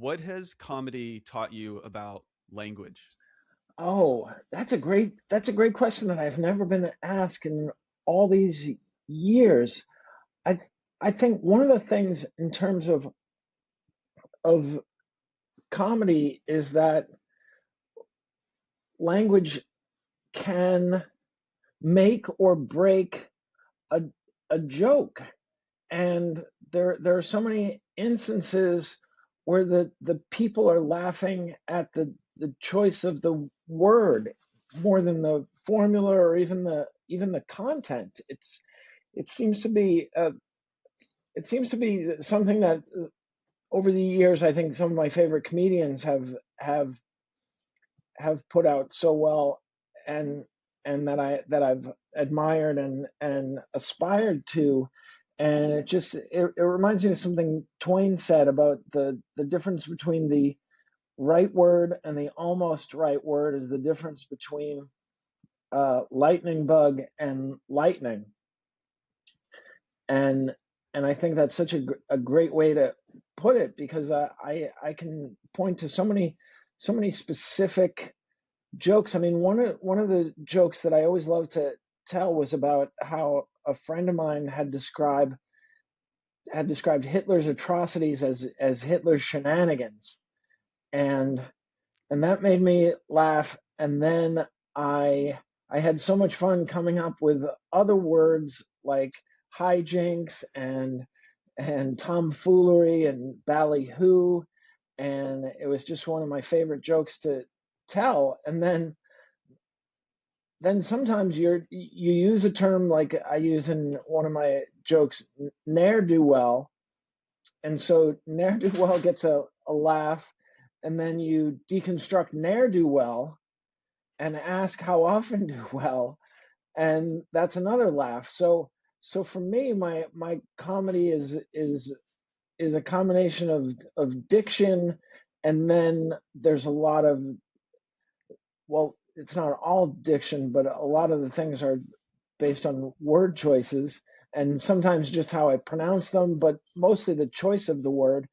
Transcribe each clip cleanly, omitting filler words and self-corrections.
what has comedy taught you about language? Oh, that's a great question that I've never been asked in all these years. I I think one of the things in terms of comedy is that language can make or break a a joke. And there are so many instances where the people are laughing at the choice of the word more than the formula or even the content. It seems to be something that over the years I think some of my favorite comedians have put out so well, and I've admired and aspired to. And it reminds me of something Twain said about the difference between the right word and the almost right word is the difference between lightning bug and lightning. And I think that's such a great way to put it, because I can point to so many specific jokes. I mean, one of the jokes that I always loved to tell was about how a friend of mine had described Hitler's atrocities as Hitler's shenanigans, and and that made me laugh. And then I had so much fun coming up with other words like hijinks and tomfoolery and ballyhoo, and it was just one of my favorite jokes to tell. And then sometimes you use a term like I use in one of my jokes, ne'er do well, and so ne'er do well gets a laugh, and then you deconstruct ne'er do well and ask how often do well, and that's another laugh. So for me, my comedy is a combination of diction, and then there's a lot of, well, it's not all diction, but a lot of the things are based on word choices, and sometimes just how I pronounce them, but mostly the choice of the word.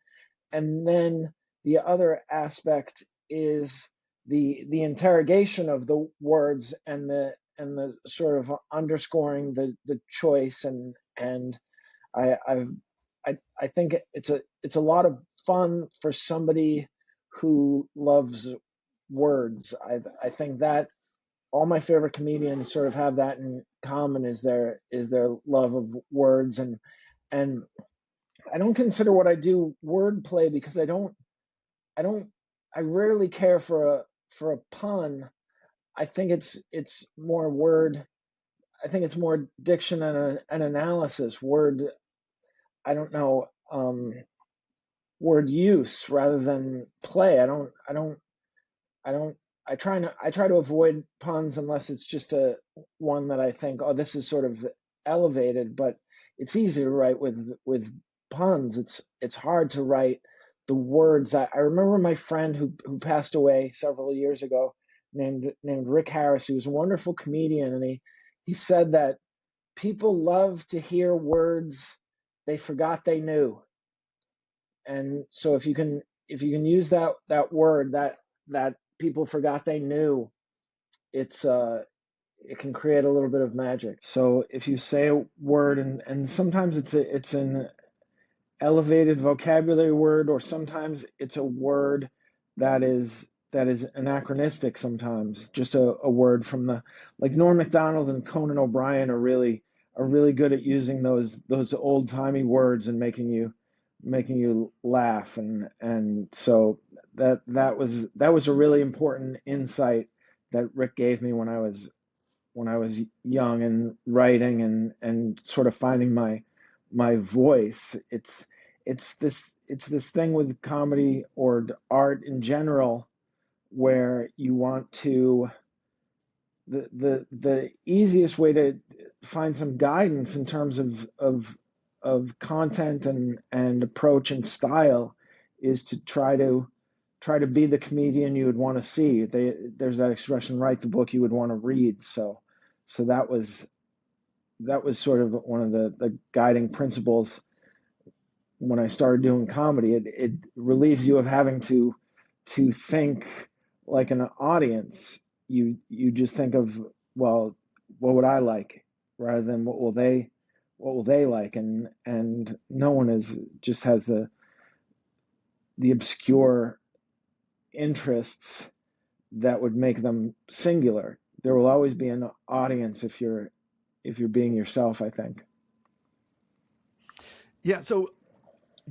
And then the other aspect is the interrogation of the words and the sort of underscoring the choice. And I I've I think it's a lot of fun for somebody who loves words. I think that all my favorite comedians sort of have that in common, is their love of words. And I don't consider what I do wordplay, because I don't I rarely care for a pun. I think it's more word. I think it's more diction and analysis. I don't know, word use rather than play. I don't I try to avoid puns unless it's just a one that I think, oh, this is sort of elevated. But it's easy to write with puns. It's hard to write the words. I remember my friend who passed away several years ago, named Rick Harris. He was a wonderful comedian, and he said that people love to hear words they forgot they knew. And so if you can use that word that people forgot they knew, it's it can create a little bit of magic. So if you say a word, and sometimes it's an elevated vocabulary word, or sometimes it's a word that is anachronistic, sometimes just a word from the, like Norm Macdonald and Conan O'Brien are really good at using those old timey words and making you laugh. And so that was a really important insight that Rick gave me when I was young and writing and sort of finding my voice. It's this thing with comedy or art in general, where you want to, the easiest way to find some guidance in terms of content and approach and style is to try to be the comedian you would want to see. There's that expression, write the book you would want to read. So that was sort of one of the guiding principles when I started doing comedy. It relieves you of having to think like an audience. You just think of, well, what would I like, rather than what will they like, and no one is just has the obscure interests that would make them singular. There will always be an audience if you're being yourself, I think. Yeah. So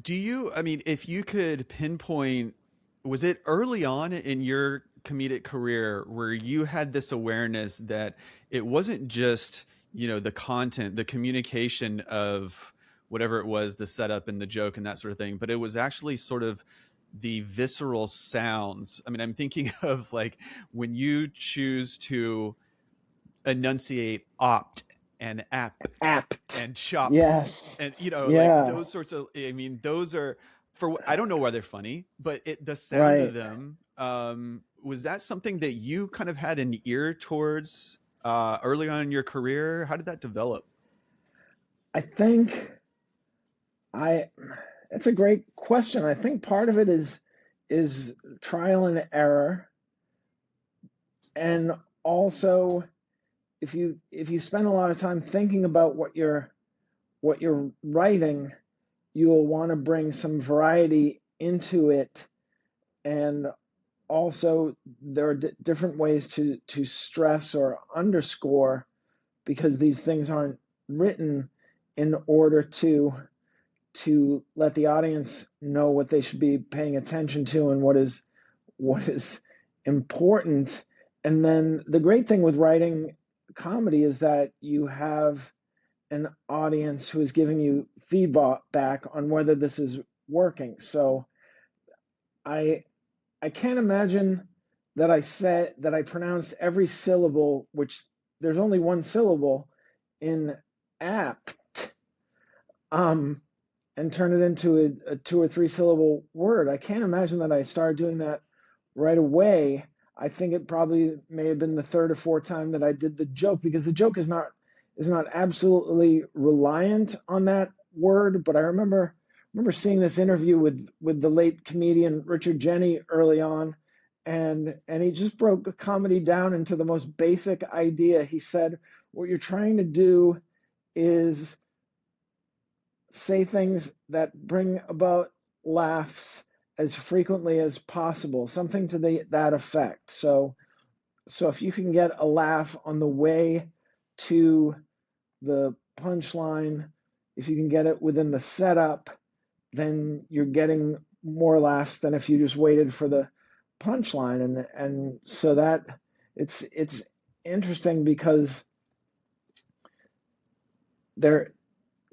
do you, I mean, if you could pinpoint, was it early on in your comedic career where you had this awareness that it wasn't just, the content, the communication of whatever it was, the setup and the joke and that sort of thing, but it was actually sort of the visceral sounds? I mean, I'm thinking of like when you choose to enunciate opt and apt Apt. and chop, Yes. and like Yeah. those sorts of, I mean, those are, for I don't know why they're funny, but the sound of Right. them, was that something that you kind of had an ear towards early on in your career? How did that develop? I think I it's a great question. I think part of it is trial and error, and also if you spend a lot of time thinking about what you're writing, you'll want to bring some variety into it. And also there are different ways to stress or underscore, because these things aren't written in order to let the audience know what they should be paying attention to and what is important. And then the great thing with writing comedy is that you have an audience who is giving you feedback on whether this is working. So I I can't imagine that I pronounced every syllable, which there's only one syllable in apt, um, and turn it into a two or three syllable word. I can't imagine that I started doing that right away. I think it probably may have been the third or fourth time that I did the joke, because the joke is not absolutely reliant on that word. But I remember seeing this interview with the late comedian Richard Jenny early on, and he just broke a comedy down into the most basic idea. He said, what you're trying to do is say things that bring about laughs as frequently as possible, something to that effect. So if you can get a laugh on the way to the punchline, if you can get it within the setup, then you're getting more laughs than if you just waited for the punchline. And so that it's interesting, because there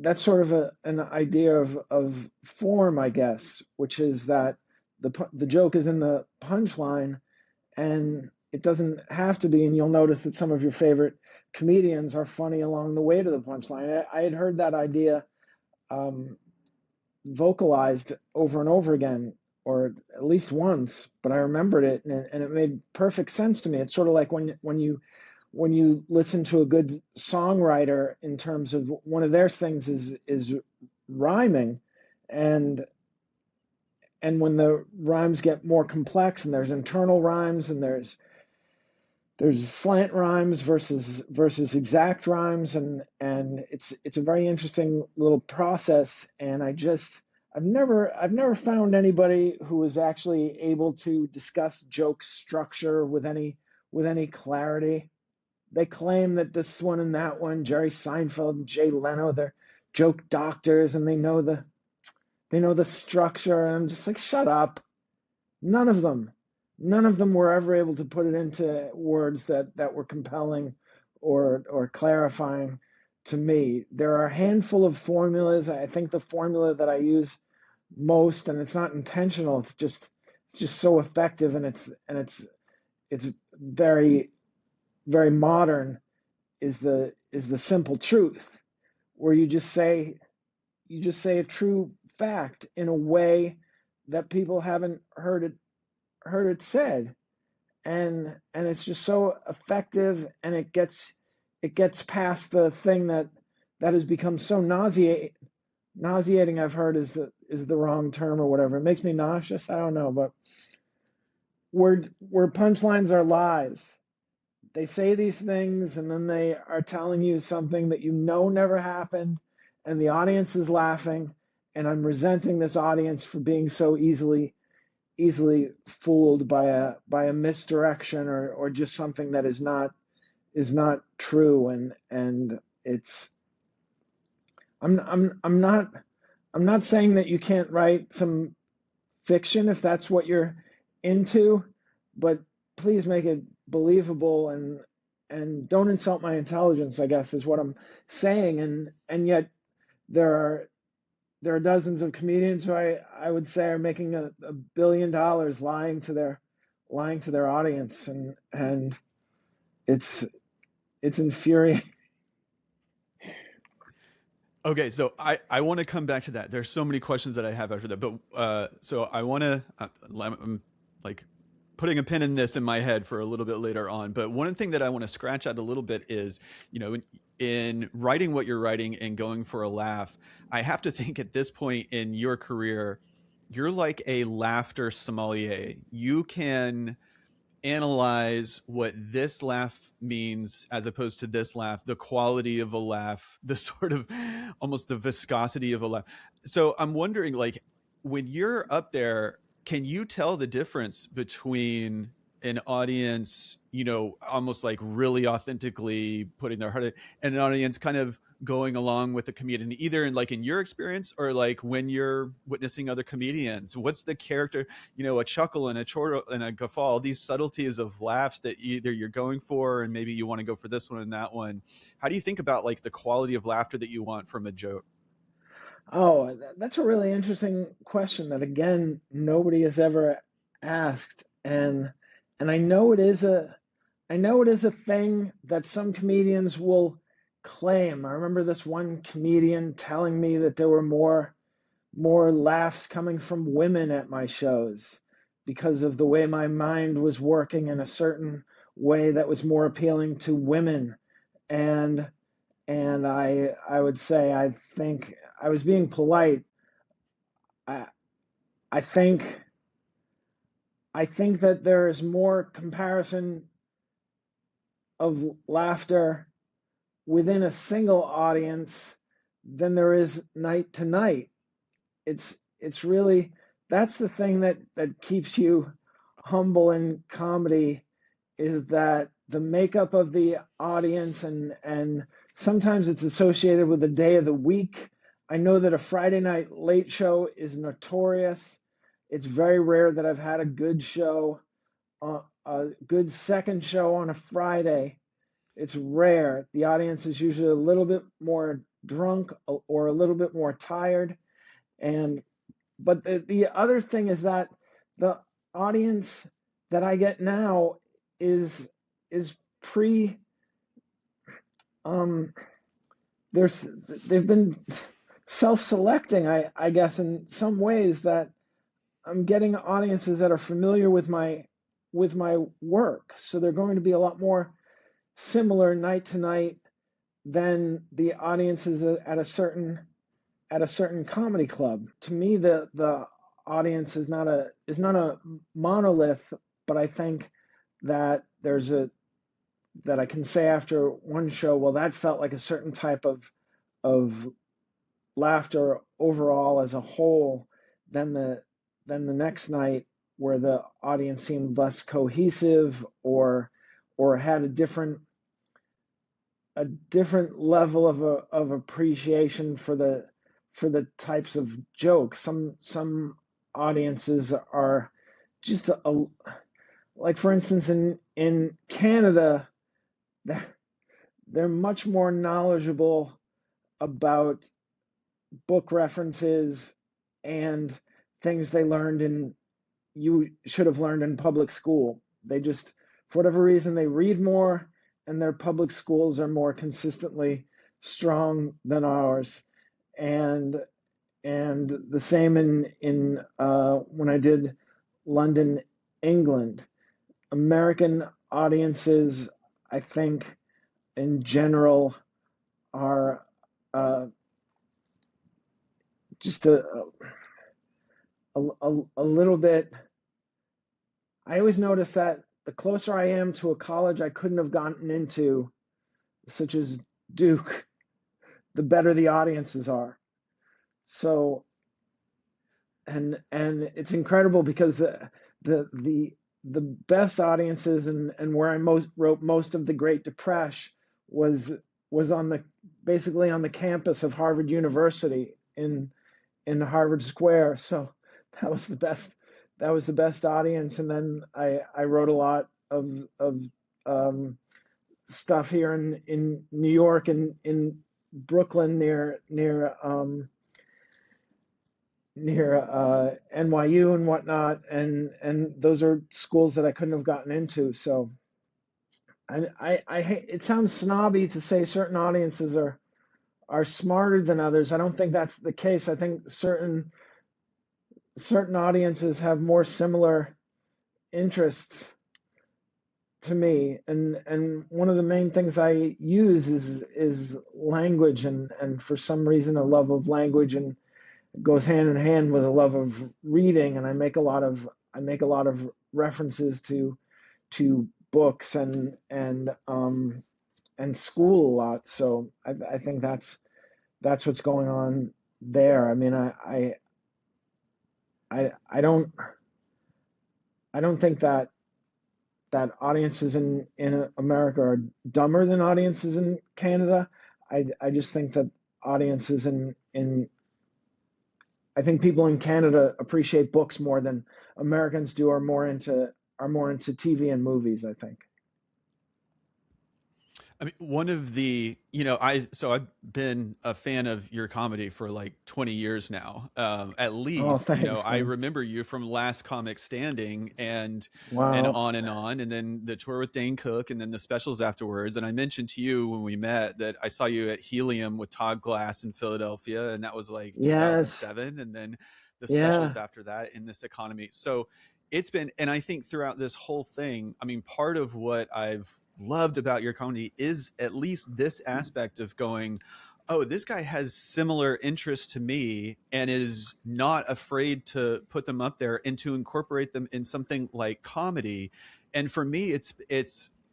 that's sort of an idea of form, I guess, which is that the joke is in the punchline, and it doesn't have to be. And you'll notice that some of your favorite comedians are funny along the way to the punchline. I had heard that idea um, vocalized over and over again, or at least once, but I remembered it, and it made perfect sense to me. It's sort of like when you listen to a good songwriter, in terms of one of their things is rhyming, and when the rhymes get more complex, and there's internal rhymes, and there's slant rhymes versus exact rhymes, and it's a very interesting little process. And I've never found anybody who is actually able to discuss joke structure with any clarity. They claim that this one and that one, Jerry Seinfeld and Jay Leno, they're joke doctors, and they know the structure. And I'm just like, shut up. None of them. None of them were ever able to put it into words that were compelling or clarifying to me. There are a handful of formulas. I think the formula that I use most, and it's not intentional, it's just so effective, and it's very, very modern, is the simple truth, where you just say a true fact in a way that people haven't heard it said, and it's just so effective, and it gets past the thing that has become so nauseating nauseating, I've heard, is the wrong term or whatever. It makes me nauseous. I don't know, but where punchlines are lies. They say these things and then they are telling you something that you know never happened, and the audience is laughing, and I'm resenting this audience for being so easily fooled by a misdirection or just something that is not true. And it's I'm not saying that you can't write some fiction if that's what you're into, but please make it believable, and don't insult my intelligence, I guess is what I'm saying. And yet there are dozens of comedians who I would say are making $1 billion lying to their audience, and it's infuriating. Okay, so I want to come back to that. There's so many questions that I have after that, but so I want to I'm like putting a pin in this in my head for a little bit later on. But one thing that I want to scratch out a little bit is, in writing what you're writing and going for a laugh, I have to think at this point in your career, you're like a laughter sommelier. You can analyze what this laugh means as opposed to this laugh, the quality of a laugh, the sort of almost the viscosity of a laugh. So I'm wondering, like, when you're up there, can you tell the difference between an audience, almost like really authentically putting their heart in, and an audience kind of going along with the comedian, either in your experience or like when you're witnessing other comedians? What's the character, a chuckle and a chortle and a guffaw, these subtleties of laughs that either you're going for and maybe you want to go for this one and that one? How do you think about like the quality of laughter that you want from a joke? Oh, that's a really interesting question that again nobody has ever asked, and I know it is a thing that some comedians will claim. I remember this one comedian telling me that there were more laughs coming from women at my shows because of the way my mind was working in a certain way that was more appealing to women. And I would say, I think I was being polite. I I think that there is more comparison of laughter within a single audience than there is night to night. It's really, that's the thing that keeps you humble in comedy, is that the makeup of the audience, and sometimes it's associated with the day of the week. I know that a Friday night late show is notorious. It's very rare that I've had a good show, a good second show on a Friday. It's rare. The audience is usually a little bit more drunk or a little bit more tired. And but the other thing is that the audience that I get now is pre um there's they've been self-selecting, I guess, in some ways, that I'm getting audiences that are familiar with my work. So they're going to be a lot more similar night to night than the audiences at a certain comedy club. To me, the audience is not a monolith, but I think that there's a that I can say after one show, well, that felt like a certain type of laughter overall as a whole than the next night, where the audience seemed less cohesive, or had a different level of appreciation for the types of jokes. Some audiences are just like, for instance, in Canada, they're, they're much more knowledgeable about book references and things they learned in you should have learned in public school. They just, for whatever reason, they read more, and their public schools are more consistently strong than ours. And the same in when I did London, England. American audiences, I think, in general, are just a little bit. I always notice that the closer I am to a college I couldn't have gotten into, such as Duke, the better the audiences are. So, and it's incredible because the the the best audiences and where I wrote most of the Great Depression was on the basically on the campus of Harvard University in Harvard Square. So that was the best audience. And then I wrote a lot of stuff here in New York and in Brooklyn near NYU and whatnot, and those are schools that I couldn't have gotten into. So I hate, it sounds snobby to say certain audiences are smarter than others. I don't think that's the case. I think certain audiences have more similar interests to me, and one of the main things I use is language, and for some reason a love of language and goes hand in hand with a love of reading, and I make a lot of references to books and school a lot. So I think that's what's going on there. I mean, I don't think that audiences in America are dumber than audiences in Canada. I just think that audiences in I think people in Canada appreciate books more than Americans do, are more into TV and movies, I think. I mean, one of the, I've been a fan of your comedy for like 20 years now, at Oh, least. thanks, I man. remember you from Last Comic Standing Wow. and on, and then the tour with Dane Cook, and then the specials afterwards. And I mentioned to you when we met that I saw you at Helium with Todd Glass in Philadelphia, and that was like Yes. 2007, and then the specials Yeah. after that in this economy. So it's been, and I think throughout this whole thing, I mean, part of what I've loved about your comedy is at least this aspect of going, oh, this guy has similar interests to me and is not afraid to put them up there and to incorporate them in something like comedy. And for me, it's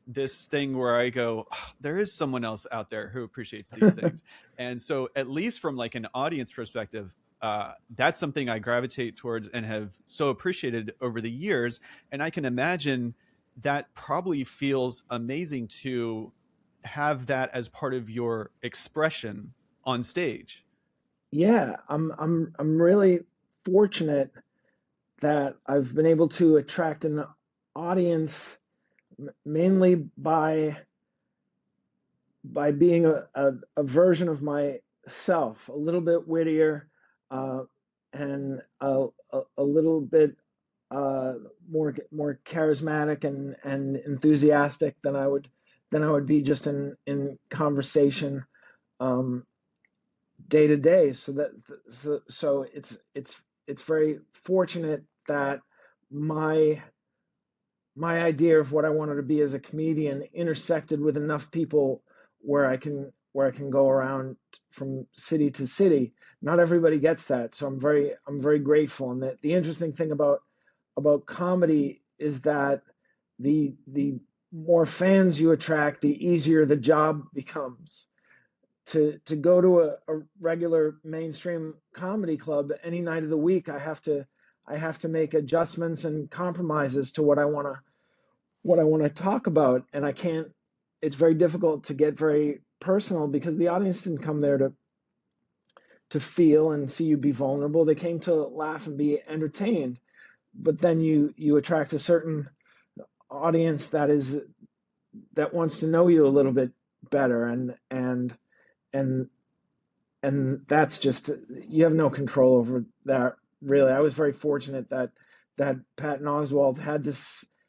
this thing where I go, oh, there is someone else out there who appreciates these things. And so at least from like an audience perspective, that's something I gravitate towards and have so appreciated over the years. And I can imagine that probably feels amazing to have that as part of your expression on stage. Yeah, I'm really fortunate that I've been able to attract an audience mainly by being a version of myself, a little bit wittier, uh, and a little bit uh, more charismatic and enthusiastic than I would be just in conversation um, day to day. So it's very fortunate that my my idea of what I wanted to be as a comedian intersected with enough people where I can go around from city to city. Not everybody gets that, so I'm very grateful. And the interesting thing about comedy is that the more fans you attract, the easier the job becomes. To go to a regular mainstream comedy club any night of the week, I have to make adjustments and compromises to what I want to talk about, and I can't. It's very difficult to get very personal because the audience didn't come there to feel and see you be vulnerable. They came to laugh and be entertained. But then you attract a certain audience that wants to know you a little bit better, and and that's just, you have no control over that, really. I was very fortunate that Patton Oswalt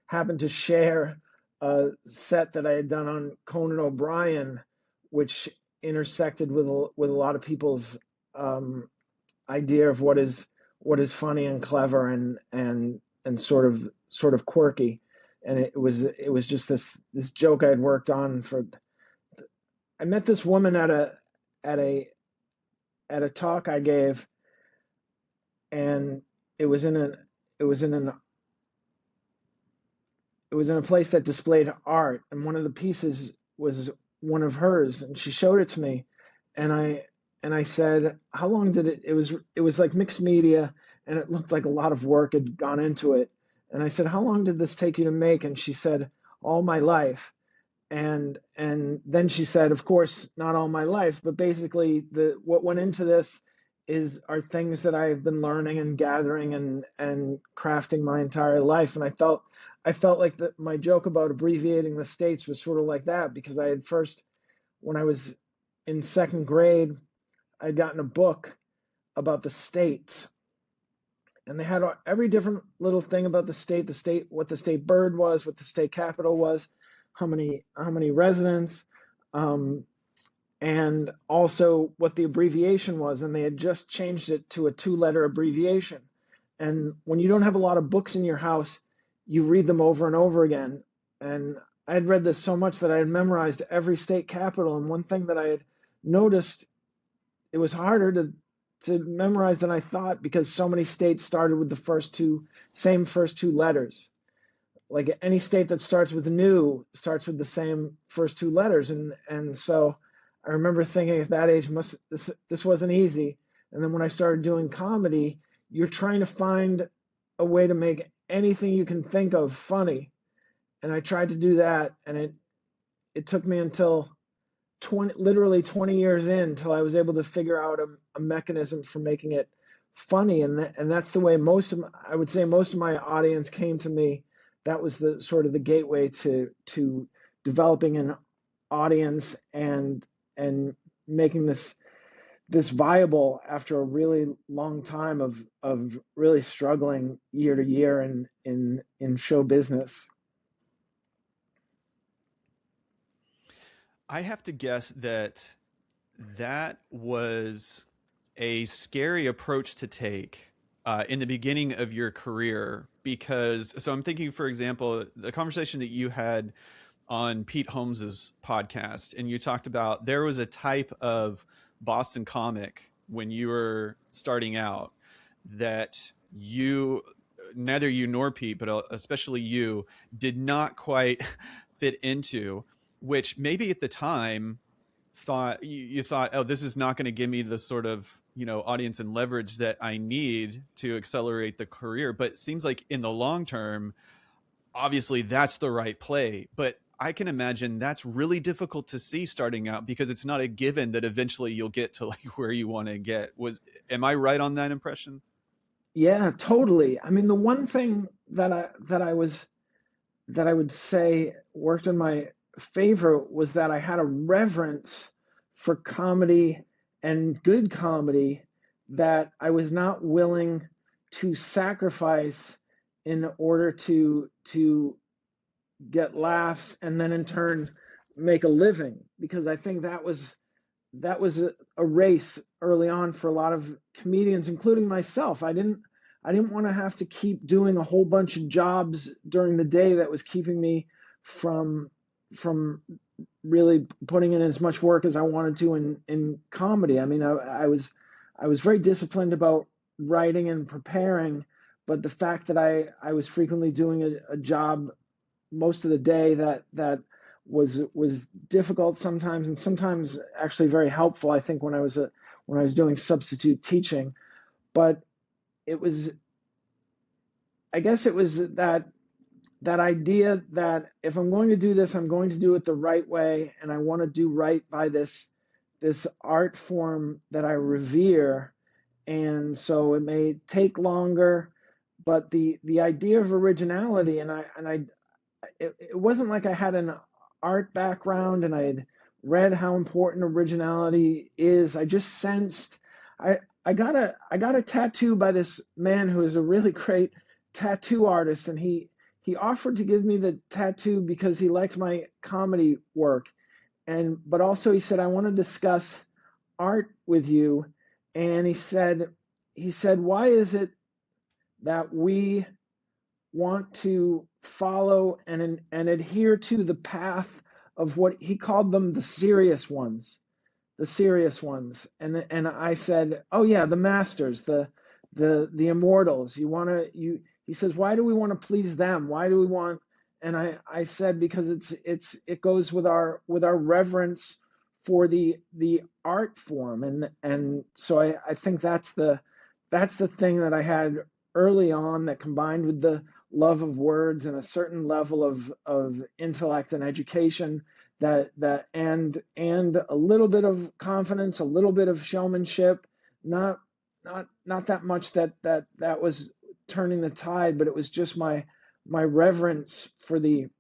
happened to share a set that I had done on Conan O'Brien, which intersected with a lot of people's um, idea of what is funny and clever and sort of quirky. And it was just this joke I had worked on for. I met this woman at a at a talk I gave, and it was in a it was in an it was in a place that displayed art, and one of the pieces was one of hers, and she showed it to me, and I said, how long did it was like mixed media, and it looked like a lot of work had gone into it, and I said, how long did this take you to make? And she said, all my life. And then she said, of course, not all my life, but basically the what went into this is are things that I've been learning and gathering and crafting my entire life. And I felt like my joke about abbreviating the states was sort of like that, because I had first, when I was in second grade, I'd gotten a book about the states, and they had every different little thing about the state, what the state bird was, what the state capital was, how many residents, um, and also what the abbreviation was. And they had just changed it to a two-letter abbreviation. And when you don't have a lot of books in your house, you read them over and over again. And I had read this so much that I had memorized every state capital. And one thing that I had noticed, it was harder to memorize than I thought, because so many states started with the same first two letters. Like any state that starts with new starts with the same first two letters, and so I remember thinking at that age, this wasn't easy. And then when I started doing comedy, you're trying to find a way to make anything you can think of funny, and I tried to do that, and it took me until literally 20 years in until I was able to figure out a mechanism for making it funny. And that's the way I would say most of my audience came to me. That was the sort of the gateway to developing an audience and making this viable after a really long time of really struggling year to year in show business. I have to guess that that was a scary approach to take in the beginning of your career, because so I'm thinking, for example, the conversation that you had on Pete Holmes's podcast, and you talked about there was a type of Boston comic when you were starting out that you, neither you nor Pete, but especially you, did not quite fit into, which maybe at the time you thought, oh, this is not going to give me the sort of, audience and leverage that I need to accelerate the career. But it seems like in the long term, obviously that's the right play. But I can imagine that's really difficult to see starting out, because it's not a given that eventually you'll get to like where you want to get. Am I right on that impression? Yeah, totally. I mean, the one thing that I would say worked in my favor was that I had a reverence for comedy and good comedy that I was not willing to sacrifice in order to get laughs and then in turn make a living, because I think that was a race early on for a lot of comedians, including myself. I didn't want to have to keep doing a whole bunch of jobs during the day that was keeping me from really putting in as much work as I wanted to in comedy. I mean, I was very disciplined about writing and preparing, but the fact that I was frequently doing a job most of the day that was difficult sometimes, and sometimes actually very helpful, I think, when I was doing substitute teaching. But it was, I guess it was that idea that if I'm going to do this, I'm going to do it the right way, and I want to do right by this art form that I revere. And so it may take longer, but the idea of originality, it wasn't like I had an art background and I had read how important originality is. I just sensed I got a tattoo by this man who is a really great tattoo artist, and he offered to give me the tattoo because he liked my comedy work, but also he said, I want to discuss art with you. And he said, why is it that we want to follow and adhere to the path of what he called them, the serious ones? And I said, oh yeah, the masters, the immortals. He says, why do we want to please them? Why do we want? And I said, because it goes with our reverence for the art form. And so I think that's the thing that I had early on, that combined with the love of words and a certain level of intellect and education, and a little bit of confidence, a little bit of showmanship, not not that much that was turning the tide, but it was just my reverence for the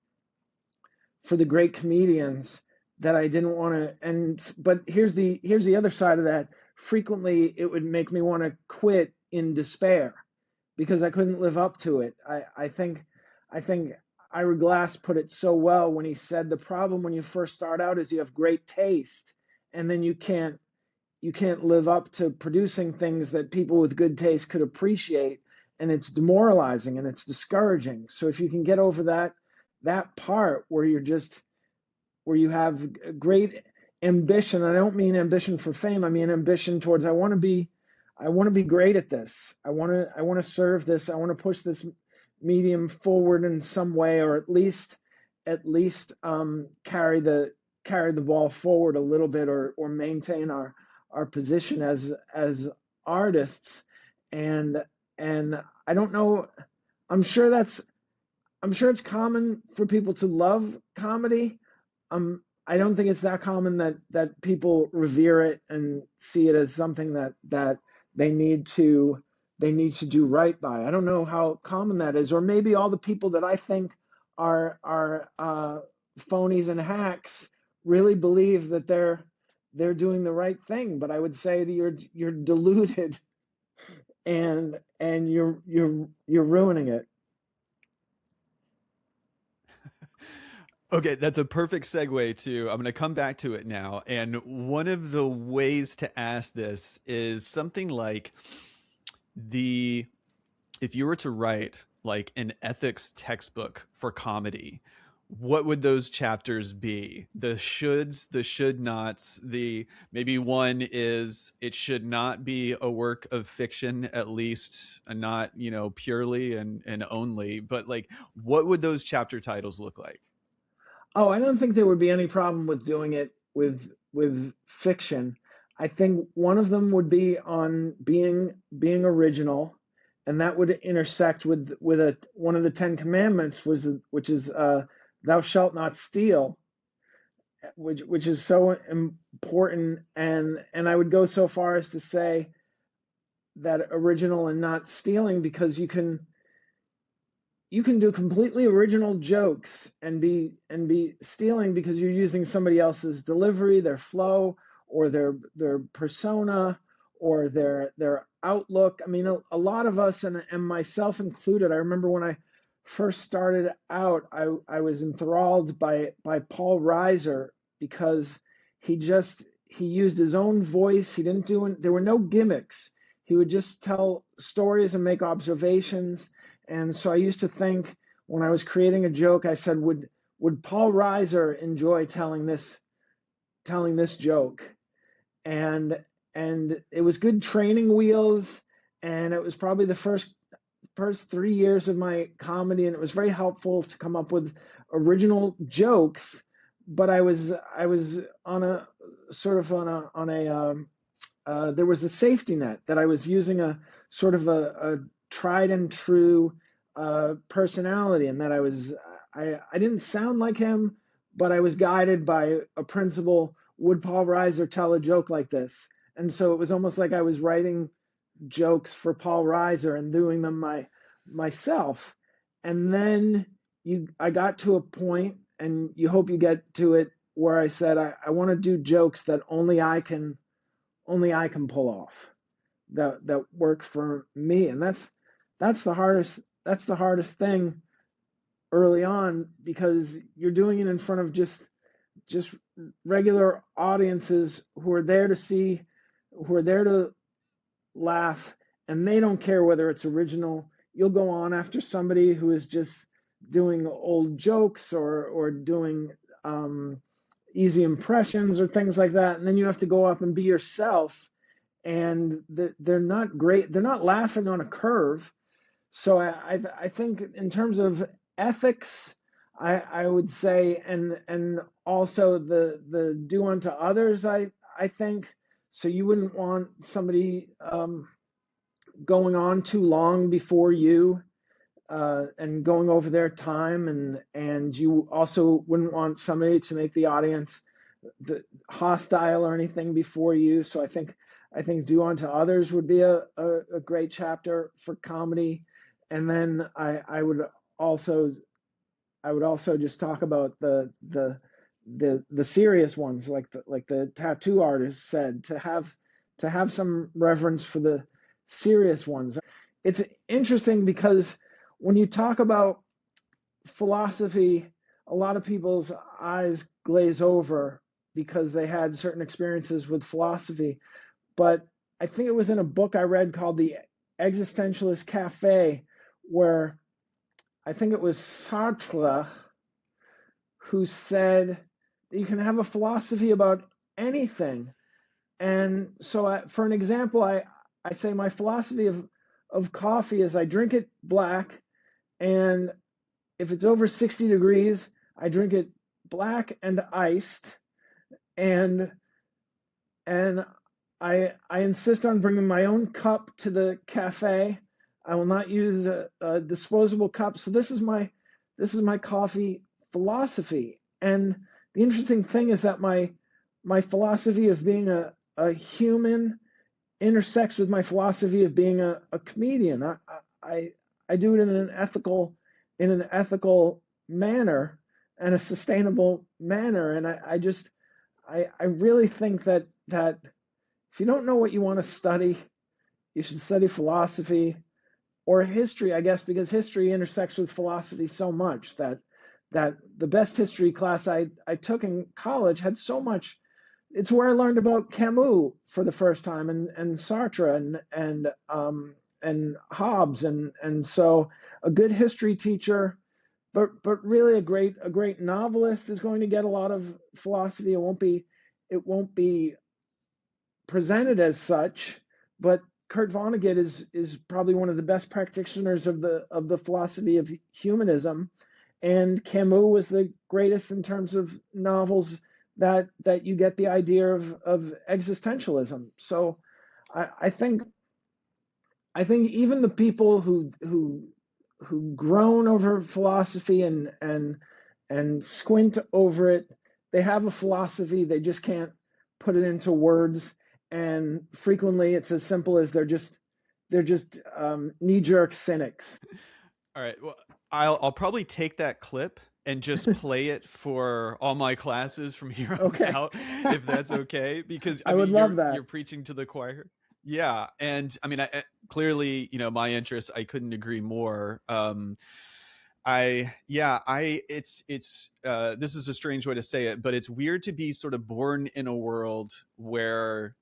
great comedians, that I didn't want to. And but here's the other side of that. Frequently, it would make me want to quit in despair because I couldn't live up to it. I think Ira Glass put it so well when he said the problem when you first start out is you have great taste, and then you can't live up to producing things that people with good taste could appreciate, and it's demoralizing and it's discouraging. So if you can get over that part where you have great ambition. I don't mean ambition for fame. I mean ambition towards I want to be great at this. I want to serve this. I want to push this medium forward in some way, or at least carry the ball forward a little bit, or maintain our position as artists. And I don't know. I'm sure that's I'm sure it's common for people to love comedy. I don't think it's that common that people revere it and see it as something that they need to they need to do right by. I don't know how common that is, or maybe all the people that I think are phonies and hacks really believe that they're doing the right thing. But I would say that you're deluded, and you're ruining it. Okay, that's a perfect segue to. I'm going to come back to it now. And one of the ways to ask this is something like the if you were to write like an ethics textbook for comedy, what would those chapters be? The shoulds, the should nots, the maybe one is it should not be a work of fiction, at least not, purely and only, but like what would those chapter titles look like? Oh, I don't think there would be any problem with doing it with fiction. I think one of them would be on being original, and that would intersect with one of the Ten Commandments, which is thou shalt not steal, which is so important. And I would go so far as to say that original and not stealing, because you can do completely original jokes and be stealing because you're using somebody else's delivery, their flow, or their persona, or their outlook. I mean, a lot of us, and myself included, I remember when I first started out, I was enthralled by Paul Reiser, because he used his own voice. He didn't do there were no gimmicks. He would just tell stories and make observations. And so I used to think, when I was creating a joke, I said, would Paul Reiser enjoy telling this joke? And it was good training wheels, and it was probably the first 3 years of my comedy, and it was very helpful to come up with original jokes. But I was on a sort of on a there was a safety net, that I was using a sort of a tried and true personality, and that I didn't sound like him, but I was guided by a principle. Would Paul Reiser tell a joke like this? And so it was almost like I was writing jokes for Paul Reiser and doing them myself. And then I got to a point, and you hope you get to it, where I said I want to do jokes that only I can pull off, that work for me. And that's the hardest thing early on, because you're doing it in front of just regular audiences who are there to laugh, and they don't care whether it's original. You'll go on after somebody who is just doing old jokes, or doing easy impressions or things like that, and then you have to go up and be yourself. and they're not great. They're not laughing on a curve. So I think in terms of ethics, I would say, and also the do unto others, I think. So you wouldn't want somebody going on too long before you, and going over their time, and you also wouldn't want somebody to make the audience hostile or anything before you. So I think do unto others would be a great chapter for comedy. And then also I would also just talk about the serious ones, like the tattoo artist said, to have some reverence for the serious ones. It's interesting because when you talk about philosophy, a lot of people's eyes glaze over because they had certain experiences with philosophy. But I think it was in a book I read called The Existentialist Cafe, where I think it was Sartre who said that you can have a philosophy about anything. And so, for an example, I say my philosophy of coffee is I drink it black, and if it's over 60 degrees, I drink it black and iced, and and I insist on bringing my own cup to the cafe. I will not use a disposable cup. So this is my coffee philosophy. And the interesting thing is that my philosophy of being a human intersects with my philosophy of being a comedian. I do it in an ethical manner and a sustainable manner. And I really think that if you don't know what you want to study, you should study philosophy or history, I guess, because history intersects with philosophy so much that the best history class I took in college had so much. It's where I learned about Camus for the first time, and Sartre and Hobbes, and so a good history teacher, but really a great novelist is going to get a lot of philosophy. It won't be presented as such, but Kurt Vonnegut is probably one of the best practitioners of the philosophy of humanism, and Camus was the greatest in terms of novels that you get the idea of existentialism. So I think even the people who groan over philosophy and squint over it, they have a philosophy, they just can't put it into words, and frequently it's as simple as they're just knee-jerk cynics. All right. Well, I'll probably take that clip and just play it for all my classes from here on Okay. out, if that's okay. Because I I would mean, love you're that. preaching to the choir. Yeah, and I mean, clearly, my interests. I couldn't agree more. It's this is a strange way to say it, but it's weird to be sort of born in a world where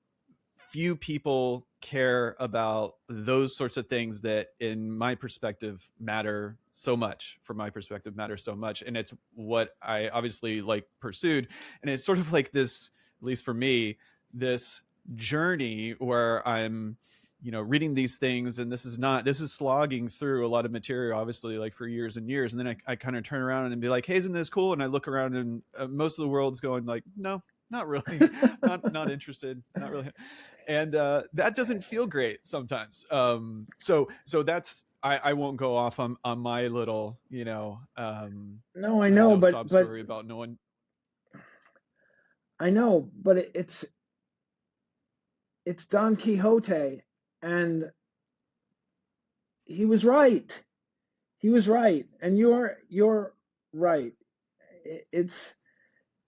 few people care about those sorts of things that in my perspective matter so much, from my perspective matter so much, and it's what I obviously like pursued. And it's sort of like this, at least for me, this journey where I'm reading these things, and this is slogging through a lot of material, obviously, like for years and years, and then I kind of turn around and be like, hey, isn't this cool? And I look around, and most of the world's going like, no, not really, not interested, not really. And that doesn't feel great sometimes. So that's, I won't go off on my little No, I I don't know, know, but sob but story about no one. I know, but it's Don Quixote, and he was right. He was right, and you're right. It's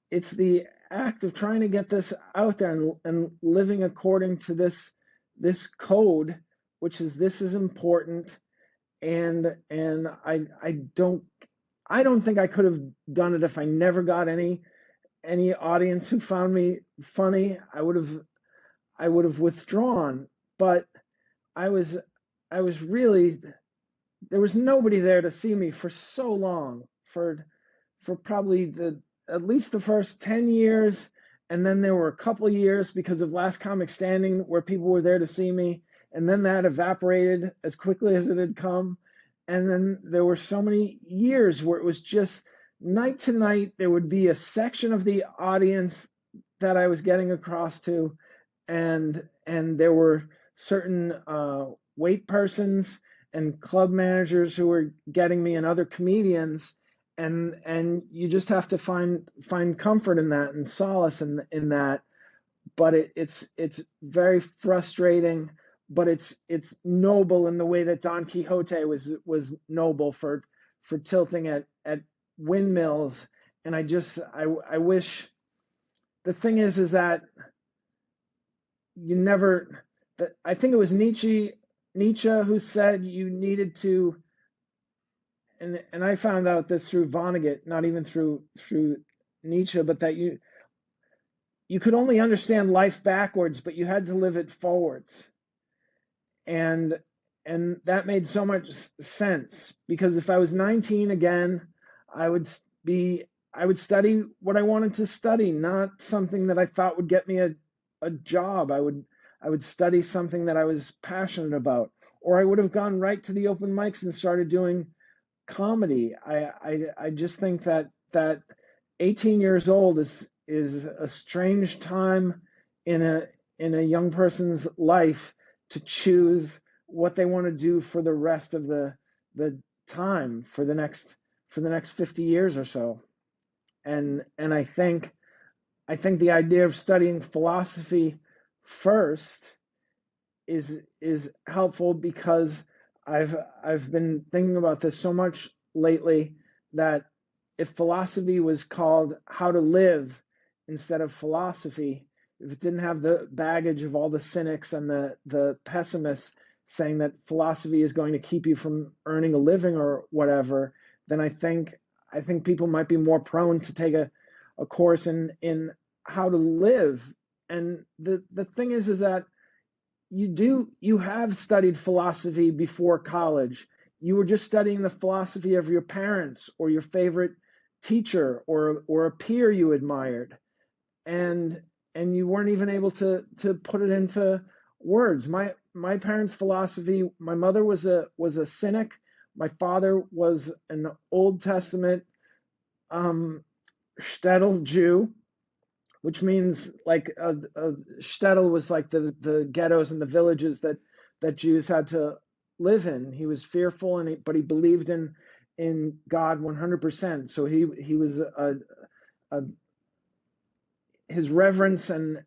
it's the act of trying to get this out there, and living according to this code, which is this is important. And I don't think I could have done it if I never got any audience who found me funny. I would have withdrawn. But I was I was really, there was nobody there to see me for so long, for probably the at least the first 10 years, and then there were a couple of years because of Last Comic Standing where people were there to see me, and then that evaporated as quickly as it had come. And then there were so many years where it was just night to night. There would be a section of the audience that I was getting across to, and there were certain wait persons and club managers who were getting me, and other comedians, and you just have to find comfort in that and solace in that. But it's very frustrating, but it's noble in the way that Don Quixote was noble for tilting at windmills. And I wish, the thing is that you never, that I think it was Nietzsche who said you needed to, and I found out this through Vonnegut, not even through Nietzsche, but that you could only understand life backwards, but you had to live it forwards. And that made so much sense, because if I was 19 again, I would study what I wanted to study, not something that I thought would get me a job. I would study something that I was passionate about, or I would have gone right to the open mics and started doing comedy. I just think that 18 years old is a strange time in a young person's life to choose what they want to do for the rest of the time, for the next 50 years or so. And I think the idea of studying philosophy first is helpful, because I've been thinking about this so much lately, that if philosophy was called How to Live instead of philosophy, if it didn't have the baggage of all the cynics and the pessimists saying that philosophy is going to keep you from earning a living or whatever, then I think people might be more prone to take a course in how to live. And the thing is that you have studied philosophy before college. You were just studying the philosophy of your parents or your favorite teacher or a peer you admired, and you weren't even able to put it into words. My parents' philosophy, my mother was a cynic. My father was an Old Testament shtetl Jew, which means like a shtetl was like the ghettos and the villages that Jews had to live in. He was fearful, but he believed in God 100%. So he was his reverence and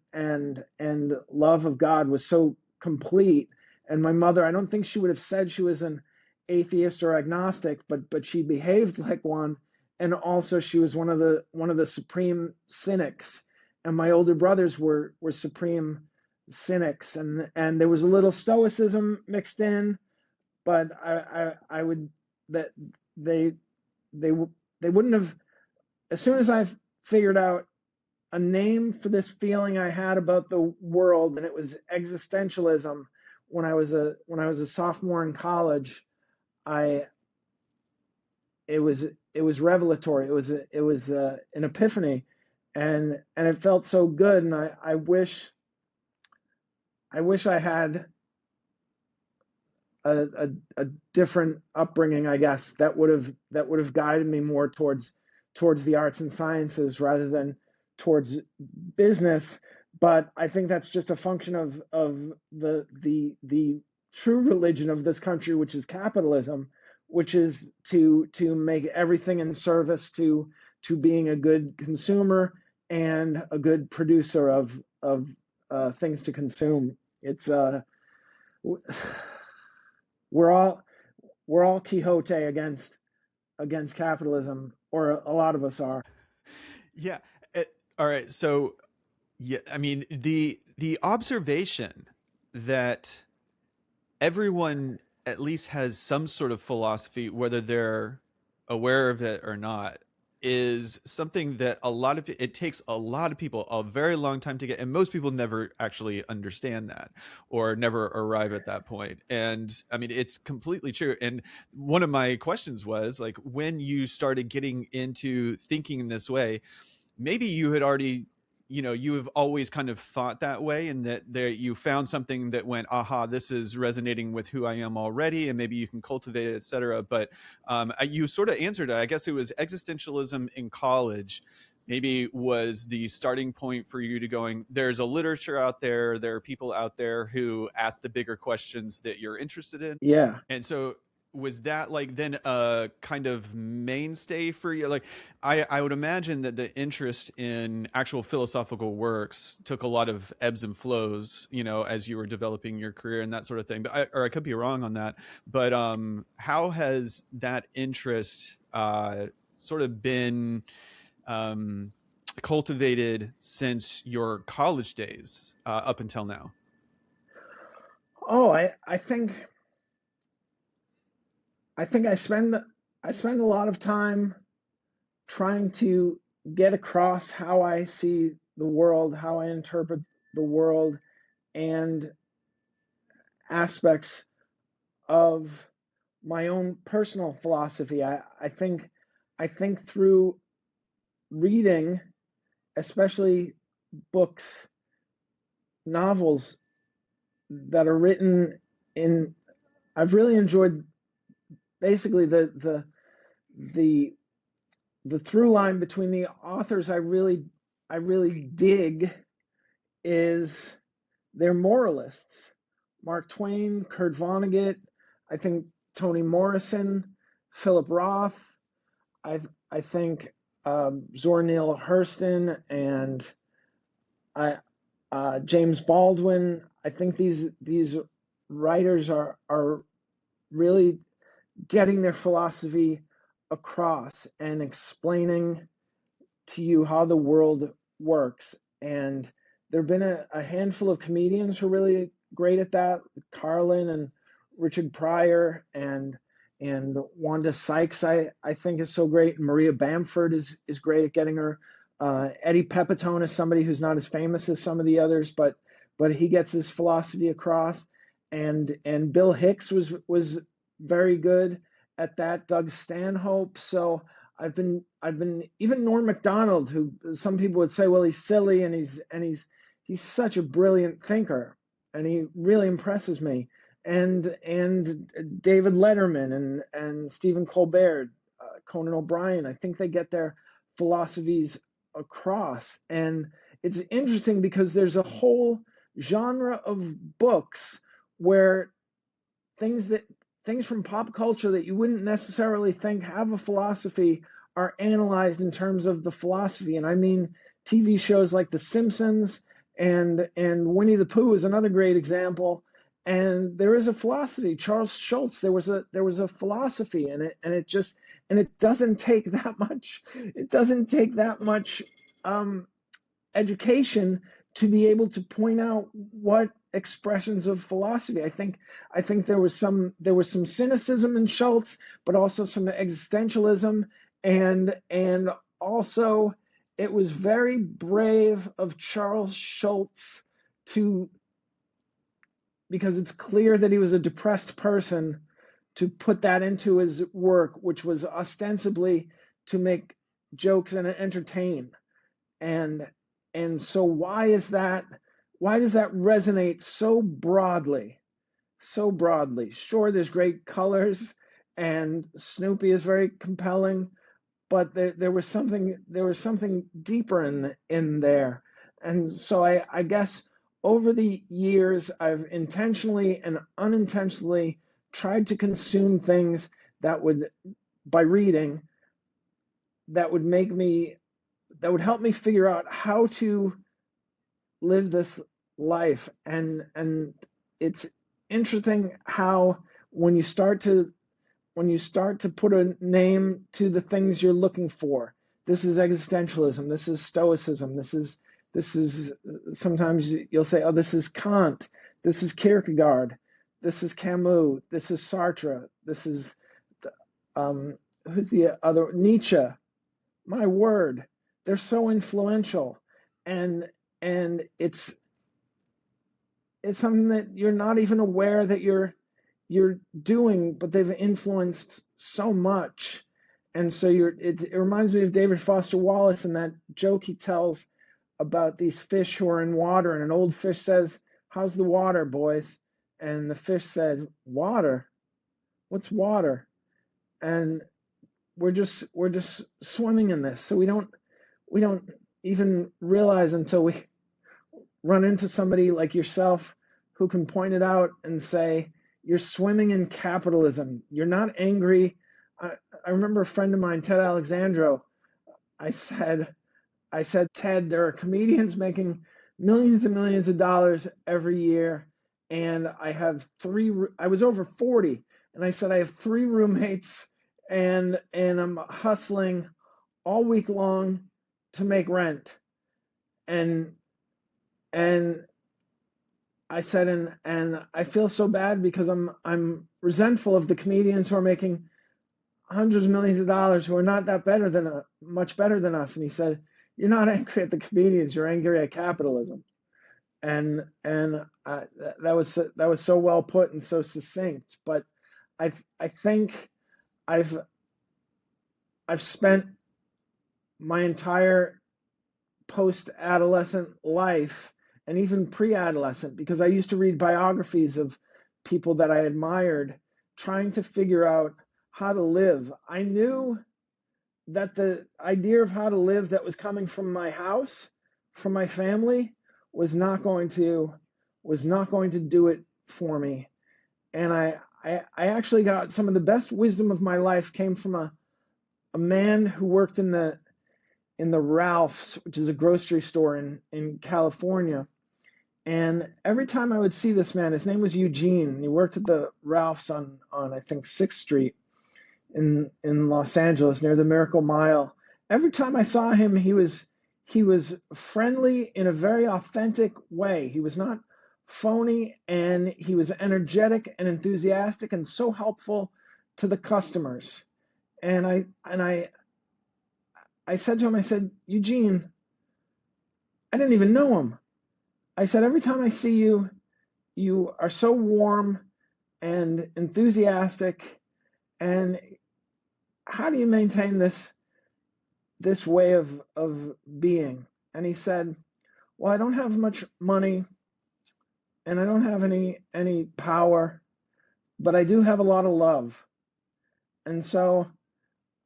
love of God was so complete. And my mother, I don't think she would have said she was an atheist or agnostic, but she behaved like one. And also she was one of the supreme cynics. And my older brothers were supreme cynics, and there was a little stoicism mixed in, but I would, that they wouldn't have, as soon as I figured out a name for this feeling I had about the world, and it was existentialism, when I was a sophomore in college, it was revelatory. It was an epiphany, and it felt so good. And I wish I had a different upbringing, I guess, that would have guided me more towards the arts and sciences rather than towards business. But I think that's just a function of the true religion of this country, which is capitalism, which is to make everything in service to being a good consumer and a good producer of things to consume. It's we're all Quixote against capitalism, or a lot of us are. Yeah. All right. So, yeah, I mean, the observation that everyone at least has some sort of philosophy, whether they're aware of it or not, is something that it takes a lot of people a very long time to get, and most people never actually understand that or never arrive at that point. And I mean, it's completely true. And one of my questions was like, when you started getting into thinking in this way, maybe you had already you have always kind of thought that way, and that there you found something that went, aha, this is resonating with who I am already, and maybe you can cultivate it, etc. But you sort of answered it. I guess it was existentialism in college maybe was the starting point for you to going, there's a literature out there are people out there who ask the bigger questions that you're interested in. Yeah. And so was that like then a kind of mainstay for you? Like I would imagine that the interest in actual philosophical works took a lot of ebbs and flows, as you were developing your career and that sort of thing. But I could be wrong on that. But how has that interest sort of been um, cultivated since your college days up until now? Oh, I think I spend a lot of time trying to get across how I see the world, how I interpret the world, and aspects of my own personal philosophy. I think through reading, especially books, novels that are written in. I've really enjoyed basically the the through line between the authors. I really dig is they're moralists. Mark Twain, Kurt Vonnegut, I think Toni Morrison, Philip Roth. I think Zora Neale Hurston and I, James Baldwin. I think these writers are really getting their philosophy across and explaining to you how the world works. And there have been a handful of comedians who are really great at that. Carlin and Richard Pryor and Wanda Sykes, I think is so great. Maria Bamford is great at getting her. Eddie Pepitone is somebody who's not as famous as some of the others, but he gets his philosophy across. And Bill Hicks was very good at that. Doug Stanhope. So I've been even Norm Macdonald, who some people would say, well, he's silly, and he's such a brilliant thinker, and he really impresses me. And David Letterman and Stephen Colbert, Conan O'Brien, I think they get their philosophies across. And it's interesting because there's a whole genre of books where things that things from pop culture that you wouldn't necessarily think have a philosophy are analyzed in terms of the philosophy. And I mean, TV shows like The Simpsons and Winnie the Pooh is another great example. And there is a philosophy. Charles Schultz, there was a philosophy, and it doesn't take that much. It doesn't take that much education to be able to point out what expressions of philosophy. I think there was some cynicism in Schultz, but also some existentialism, and also it was very brave of Charles Schultz to, because it's clear that he was a depressed person, to put that into his work, which was ostensibly to make jokes and entertain. And so why is that? Why does that resonate so broadly? So broadly. Sure, there's great colors, and Snoopy is very compelling, but there was something deeper in there. And so I guess over the years, I've intentionally and unintentionally tried to consume things that would, by reading, that would help me figure out how to live this life. And it's interesting how when you start to put a name to the things you're looking for, this is existentialism, this is stoicism, this is sometimes you'll say, oh, this is Kant, this is Kierkegaard, this is Camus, this is Sartre, this is who's the other, Nietzsche. My word, they're so influential, and it's something that you're not even aware that you're doing, but they've influenced so much. And so it reminds me of David Foster Wallace and that joke he tells about these fish who are in water, and an old fish says, "How's the water, boys?" And the fish said, "Water? What's water?" And we're just swimming in this. So we don't even realize until we run into somebody like yourself who can point it out and say, "You're swimming in capitalism. You're not angry." I remember a friend of mine, Ted Alexandro. I said, Ted, there are comedians making millions and millions of dollars every year, and I was over 40, and I said, I have 3 roommates, and I'm hustling all week long to make rent. And and I said, and I feel so bad because I'm resentful of the comedians who are making hundreds of millions of dollars who are not that much better than us. And he said, "You're not angry at the comedians, you're angry at capitalism." And that was so well put and so succinct. But I think I've spent my entire post-adolescent life, and even pre-adolescent, because I used to read biographies of people that I admired, trying to figure out how to live. I knew that the idea of how to live that was coming from my house, from my family, was not going to do it for me. And I actually got some of the best wisdom of my life came from a man who worked in the Ralph's, which is a grocery store in California. And every time I would see this man, his name was Eugene. He worked at the Ralph's on I think 6th Street in Los Angeles near the Miracle Mile. Every time I saw him, he was friendly in a very authentic way. He was not phony, and he was energetic and enthusiastic and so helpful to the customers. And I said to him, I said, "Eugene," I didn't even know him. I said, "Every time I see you, you are so warm and enthusiastic, and how do you maintain this way of being?" And he said, "Well, I don't have much money, and I don't have any power, but I do have a lot of love, and so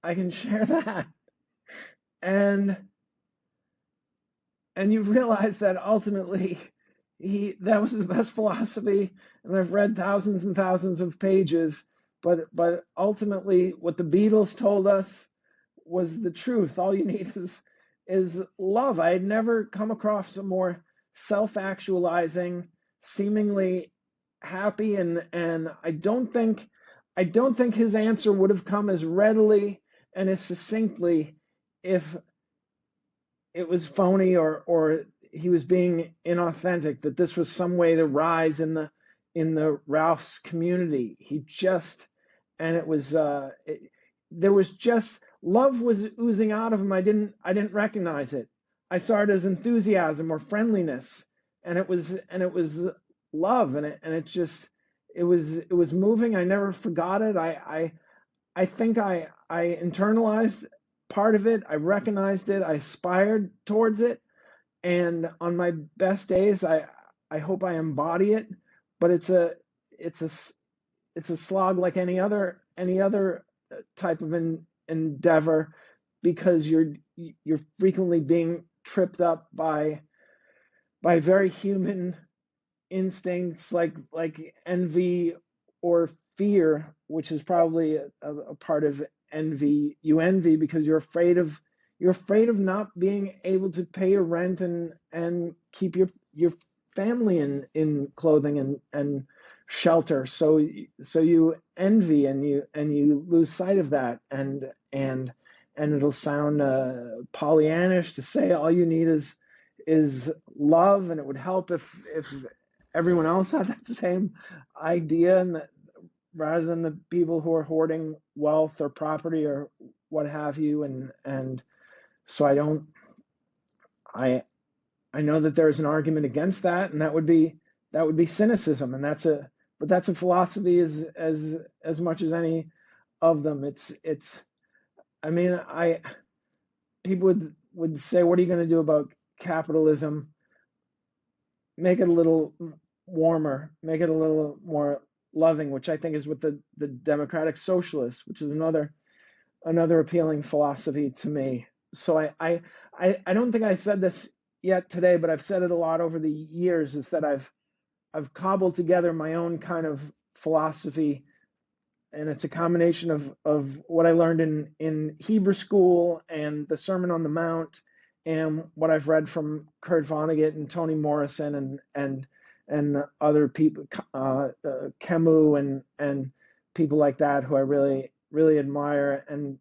I can share that." And you realize that ultimately that was the best philosophy, and I've read thousands and thousands of pages, but ultimately what the Beatles told us was the truth. All you need is love. I had never come across a more self-actualizing, seemingly happy, and I don't think his answer would have come as readily and as succinctly if it was phony or he was being inauthentic, that this was some way to rise in the Ralph's community. He just, and it was there was just love was oozing out of him. I didn't recognize it. I saw it as enthusiasm or friendliness, and it was love, and it was moving. I never forgot it. I think I internalized part of it. I recognized it. I aspired towards it, and on my best days, I hope I embody it. But it's a slog like any other type of endeavor, because you're frequently being tripped up by very human instincts like envy or fear, which is probably a part of envy. You envy because you're afraid of not being able to pay your rent and keep your family in clothing and shelter. So you envy, and you lose sight of that, and it'll sound Pollyannish to say all you need is love, and it would help if everyone else had that same idea, and that rather than the people who are hoarding wealth or property or what have you. And so I know that there's an argument against that, and that would be cynicism, and that's a philosophy as much as any of them. It's I mean, people would say, "What are you going to do about capitalism, make it a little warmer, make it a little more loving, which I think is what the democratic socialist, which is another appealing philosophy to me. So I don't think I said this yet today, but I've said it a lot over the years, is that I've cobbled together my own kind of philosophy, and it's a combination of what I learned in Hebrew school and the Sermon on the Mount, and what I've read from Kurt Vonnegut and Toni Morrison and other people, Camus and people like that, who I really admire. And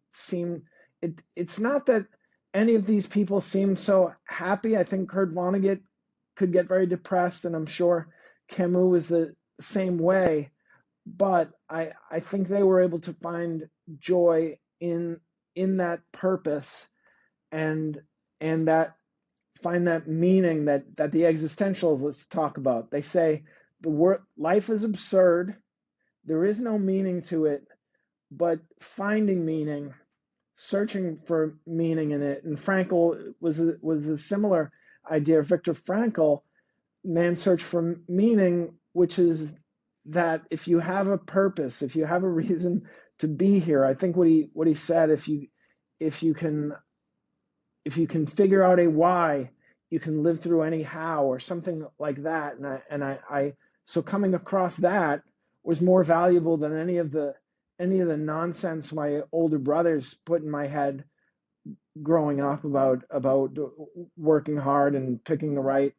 it's not that any of these people seem so happy. I think Kurt Vonnegut could get very depressed, and I'm sure Camus was the same way. But I think they were able to find joy in that purpose, and that find that meaning that the existentialists talk about. They say life is absurd, there is no meaning to it, but finding meaning, searching for meaning in it. And Frankl was a similar idea. Viktor Frankl, man's search for meaning, which is that if you have a purpose, if you have a reason to be here, I think what he said, if you can figure out a why, you can live through any how, or something like that. And I so coming across that was more valuable than any of the nonsense my older brothers put in my head growing up about working hard and picking the right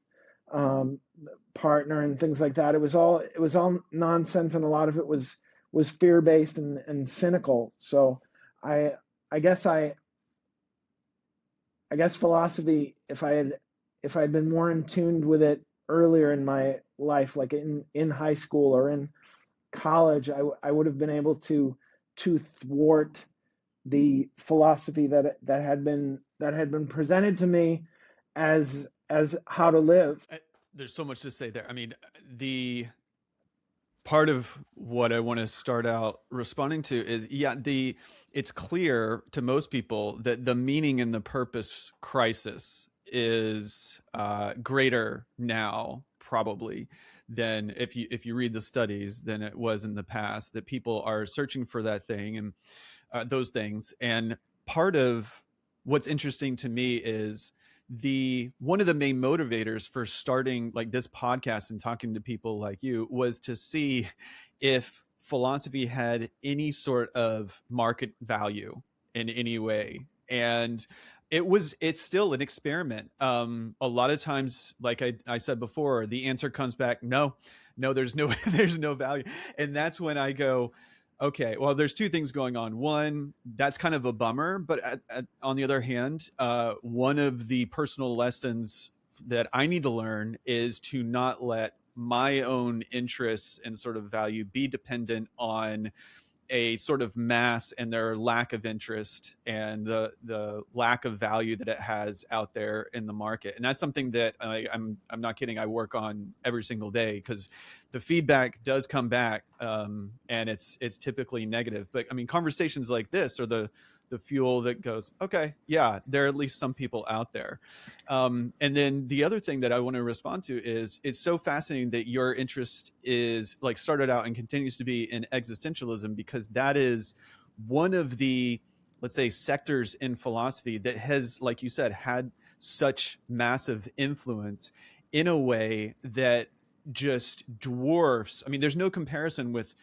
partner and things like that. It was all nonsense, and a lot of it was fear based and cynical. So I guess philosophy, if I had been more in tune with it earlier in my life, like in high school or in college, I would have been able to thwart the philosophy that had been presented to me as how to live. There's so much to say there. I mean, the part of what I want to start out responding to is, it's clear to most people that the meaning and the purpose crisis is greater now, probably, than if you read the studies, than it was in the past. That people are searching for that thing and those things. And part of what's interesting to me is one of the main motivators for starting like this podcast and talking to people like you was to see if philosophy had any sort of market value in any way. And it's still an experiment. A lot of times, like I said before, the answer comes back, no, there's no there's no value. And that's when I go, okay, well, there's two things going on. One, that's kind of a bummer, but on the other hand, one of the personal lessons that I need to learn is to not let my own interests and sort of value be dependent on a sort of mass and their lack of interest and the lack of value that it has out there in the market. And that's something that I'm not kidding, I work on every single day, because the feedback does come back, and it's typically negative. But I mean, conversations like this are the fuel that goes, okay, yeah, there are at least some people out there. And then the other thing that I want to respond to is, it's so fascinating that your interest is like started out and continues to be in existentialism, because that is one of the, let's say, sectors in philosophy that has, like you said, had such massive influence in a way that just dwarfs. I mean, there's no comparison with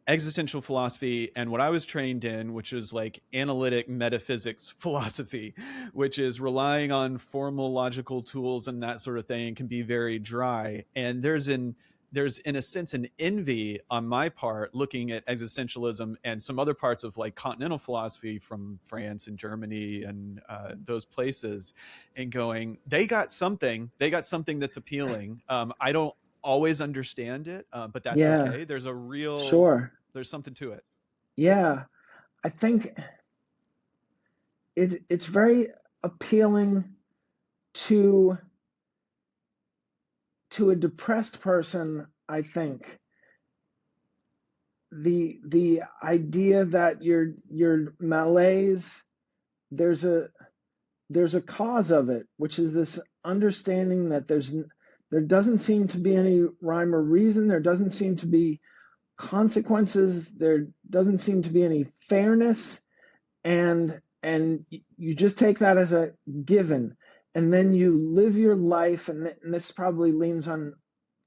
existential philosophy and what I was trained in, which is like analytic metaphysics philosophy, which is relying on formal logical tools and that sort of thing, can be very dry. And there's in a sense an envy on my part looking at existentialism and some other parts of like continental philosophy from France and Germany and those places, and going, they got something that's appealing. I don't always understand it, but that's Yeah, okay. sure. There's something to it. Yeah, I think it's very appealing to a depressed person. I think the idea that your malaise, there's there's a cause of it, which is this understanding that there doesn't seem to be any rhyme or reason. There doesn't seem to be consequences. There doesn't seem to be any fairness, and you just take that as a given, and then you live your life, and this probably leans on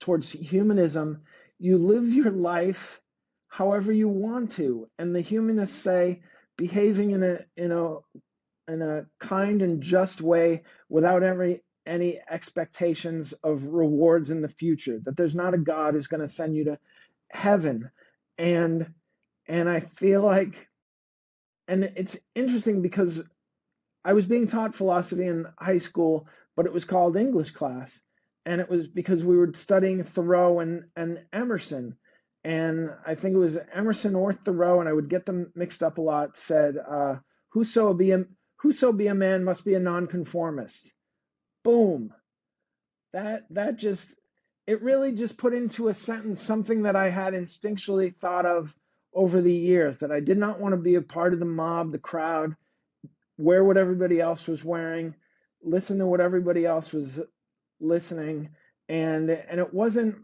towards humanism. You live your life however you want to, and the humanists say behaving in a kind and just way without any expectations of rewards in the future, that there's not a God who's going to send you to heaven. And I feel like, and it's interesting because I was being taught philosophy in high school, but it was called English class. And it was because we were studying Thoreau and Emerson. And I think it was Emerson or Thoreau, and I would get them mixed up a lot, said, whoso be a man must be a nonconformist. Boom. That just, it really just put into a sentence something that I had instinctually thought of over the years, that I did not want to be a part of the mob, the crowd, wear what everybody else was wearing, listen to what everybody else was listening, and it wasn't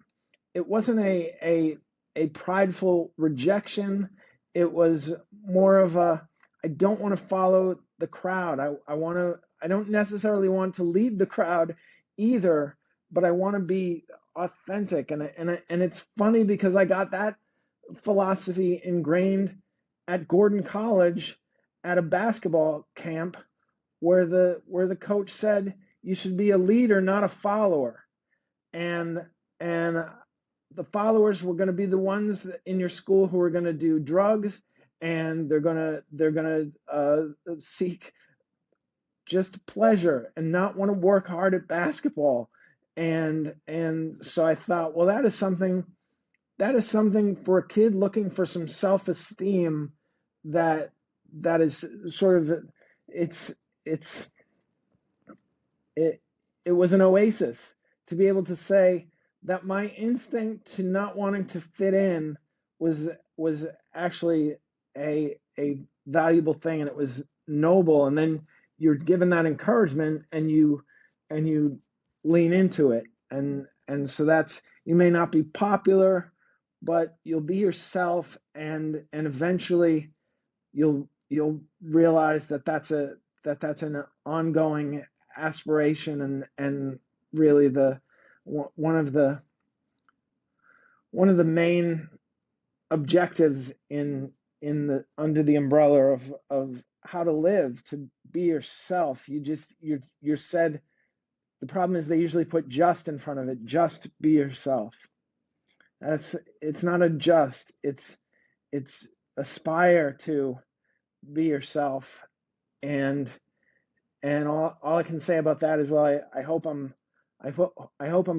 a prideful rejection. It was more of a, I don't want to follow the crowd. I don't necessarily want to lead the crowd either, but I want to be authentic. And it's funny because I got that philosophy ingrained at Gordon College at a basketball camp where the coach said you should be a leader, not a follower. And the followers were going to be the ones in your school who are going to do drugs, and they're going to seek just pleasure and not want to work hard at basketball. And so I thought, well, that is something for a kid looking for some self-esteem, that that is sort of, it's it's it it was an oasis to be able to say that my instinct to not wanting to fit in was actually a valuable thing, and it was noble. And then you're given that encouragement, and you lean into it, and so that's, you may not be popular, but you'll be yourself, and eventually you'll realize that that's an ongoing aspiration, and really the one of the one of the main objectives in the under the umbrella of how to live, to be yourself. You're said, the problem is they usually put just in front of it. Just be yourself. It's not a just, it's aspire to be yourself. And all I can say about that is, well, I hope I'm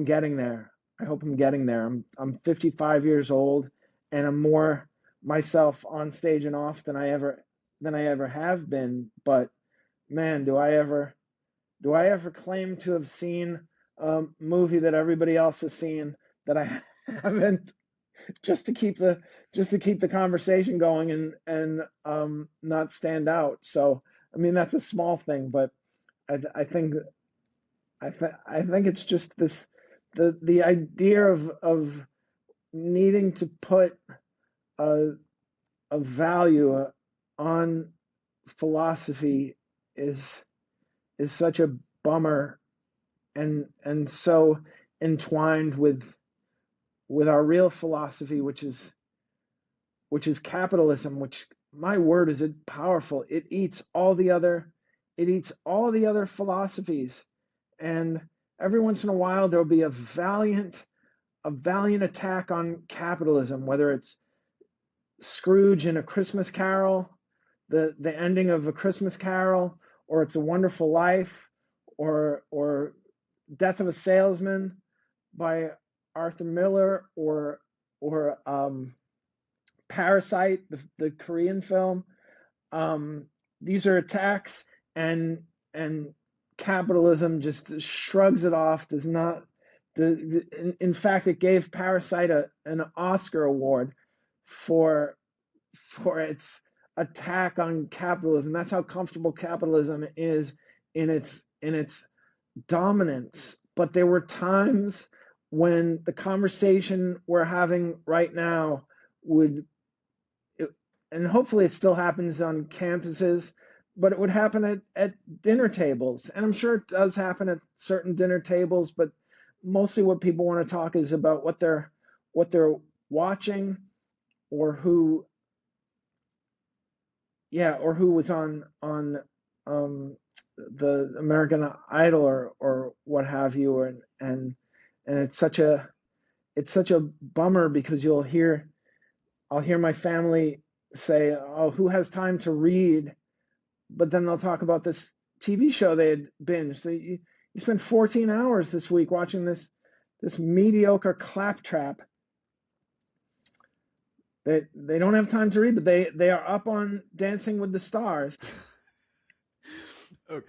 getting there. I hope I'm getting there. I'm 55 years old, and I'm more myself on stage and off than I ever have been. But man, do I ever claim to have seen a movie that everybody else has seen that I haven't, just to keep the conversation going, and not stand out. So I mean, that's a small thing, but I think I think it's just this, the idea of needing to put a a value on philosophy is such a bummer, and so entwined with our real philosophy, which is capitalism, which, my word, is it powerful. It eats all the other philosophies. And every once in a while there'll be a valiant attack on capitalism, whether it's Scrooge in A Christmas Carol, the ending of A Christmas Carol, or It's a Wonderful Life, or Death of a Salesman by Arthur Miller, or Parasite, the Korean film. These are attacks, and capitalism just shrugs it off. Does not. In fact, it gave Parasite an Oscar award for its attack on capitalism. That's how comfortable capitalism is in its dominance, but there were times when the conversation we're having right now would, and hopefully it still happens on campuses, but it would happen at dinner tables. And I'm sure it does happen at certain dinner tables, but mostly what people want to talk is about what they're watching, or who, yeah, or who was on the American Idol, or what have you. And it's such a bummer, because I'll hear my family say, "Oh, who has time to read?" But then they'll talk about this TV show they had binged. So you spent 14 hours this week watching this mediocre claptrap. They don't have time to read, but they are up on Dancing with the Stars. Okay.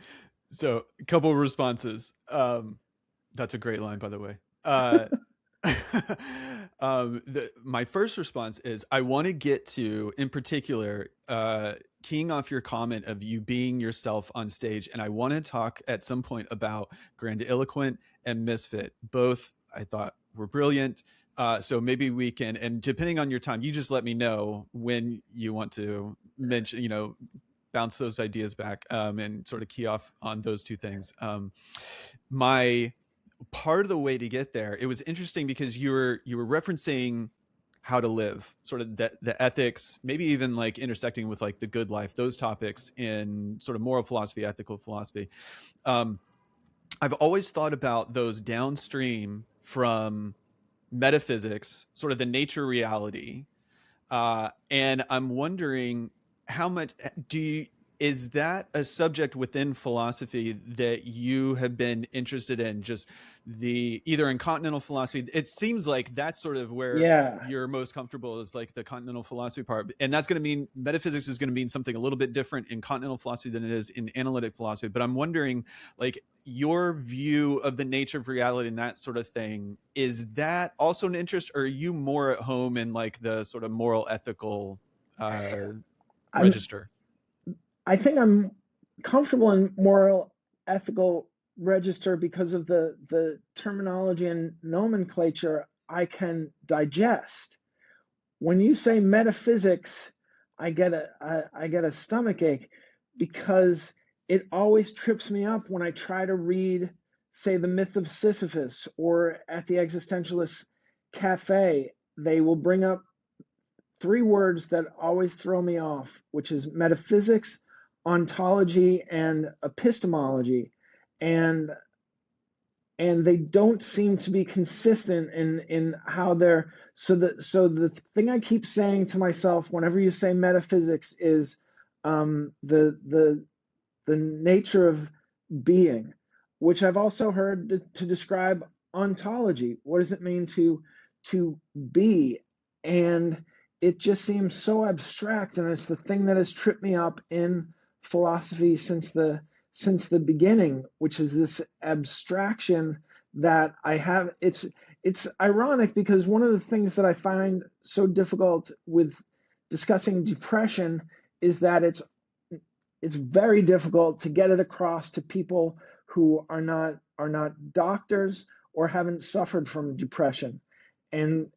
So, a couple of responses. That's a great line, by the way. My first response is I want to get to, in particular, keying off your comment of you being yourself on stage. And I want to talk at some point about Grandiloquent and Misfit. Both I thought were brilliant. So maybe we can, and depending on your time, you just let me know when you want to mention, bounce those ideas back, and sort of key off on those two things. My part of the way to get there, it was interesting because you were referencing how to live, sort of the ethics, maybe even like intersecting with like the good life, those topics in sort of moral philosophy, ethical philosophy. um, I've always thought about those downstream from metaphysics, sort of the nature reality. And I'm wondering how much do you, is that a subject within philosophy that you have been interested in? Just the either in continental philosophy, it seems like that's sort of where Yeah, you're most comfortable, is like the continental philosophy part, and that's going to mean metaphysics is going to mean something a little bit different in continental philosophy than it is in analytic philosophy. But I'm wondering, like, your view of the nature of reality and that sort of thing, is that also an interest, or are you more at home in like the sort of moral ethical uh I'm register? I think I'm comfortable in moral ethical register because of the terminology and nomenclature I can digest. When you say metaphysics, I get a stomach ache, because it always trips me up when I try to read, say, the Myth of Sisyphus, or at the Existentialist Cafe. They will bring up three words that always throw me off, which is metaphysics, ontology, and epistemology. And and they don't seem to be consistent in how they're, so the thing I keep saying to myself whenever you say metaphysics is, the nature of being, which I've also heard to describe ontology. What does it mean to be? And it just seems so abstract, and it's the thing that has tripped me up in philosophy since the beginning, which is this abstraction that I have. It's ironic, because one of the things that I find so difficult with discussing depression is that it's very difficult to get it across to people who are not doctors or haven't suffered from depression. And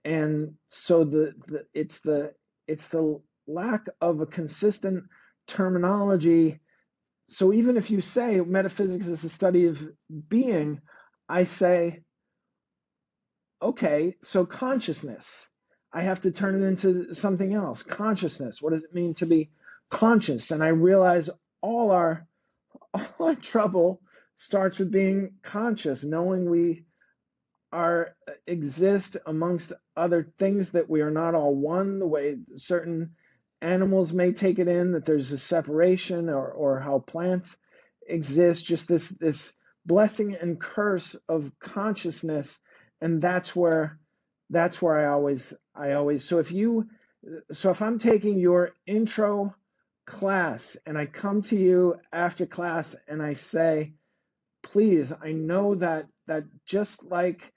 so it's the lack of a consistent terminology. So even if you say metaphysics is the study of being, I say, okay, so consciousness, I have to turn it into something else. Consciousness, what does it mean to be conscious? And I realize all our all our trouble starts with being conscious, knowing we are exist amongst other things, that we are not all one, the way certain animals may take it in, that there's a separation, or how plants exist, just this blessing and curse of consciousness. And that's where I always so if I'm taking your intro class and I come to you after class and I say, please, I know that just like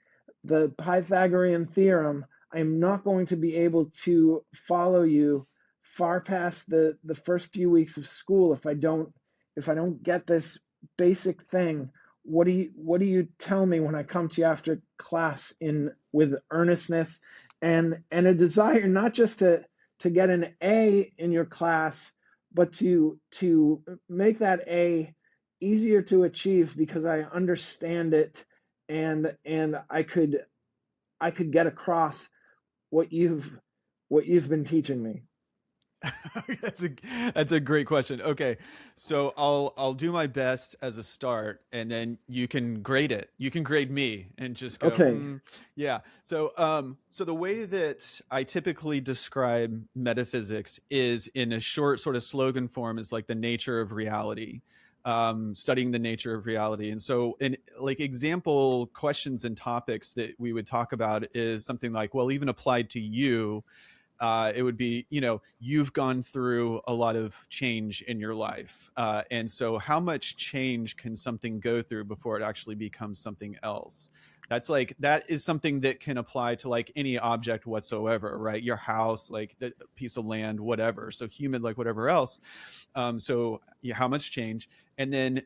the Pythagorean theorem, I'm not going to be able to follow you far past the first few weeks of school if I don't get this basic thing. What do you tell me when I come to you after class in with earnestness and a desire not just to get an A in your class, but to make that A easier to achieve because I understand it and I could get across what you've been teaching me. that's a that's a great question. Okay, so I'll do my best as a start, and then you can grade it. You can grade me and just go, Okay. yeah. So the way that I typically describe metaphysics is in a short sort of slogan form is like the nature of reality. Studying the nature of reality. And so, in like example questions and topics that we would talk about is something like, well, even applied to you, it would be, you've gone through a lot of change in your life. And so how much change can something go through before it actually becomes something else? That is something that can apply to like any object whatsoever, right? Your house, like the piece of land, whatever. So human, like whatever else. So yeah, how much change? And then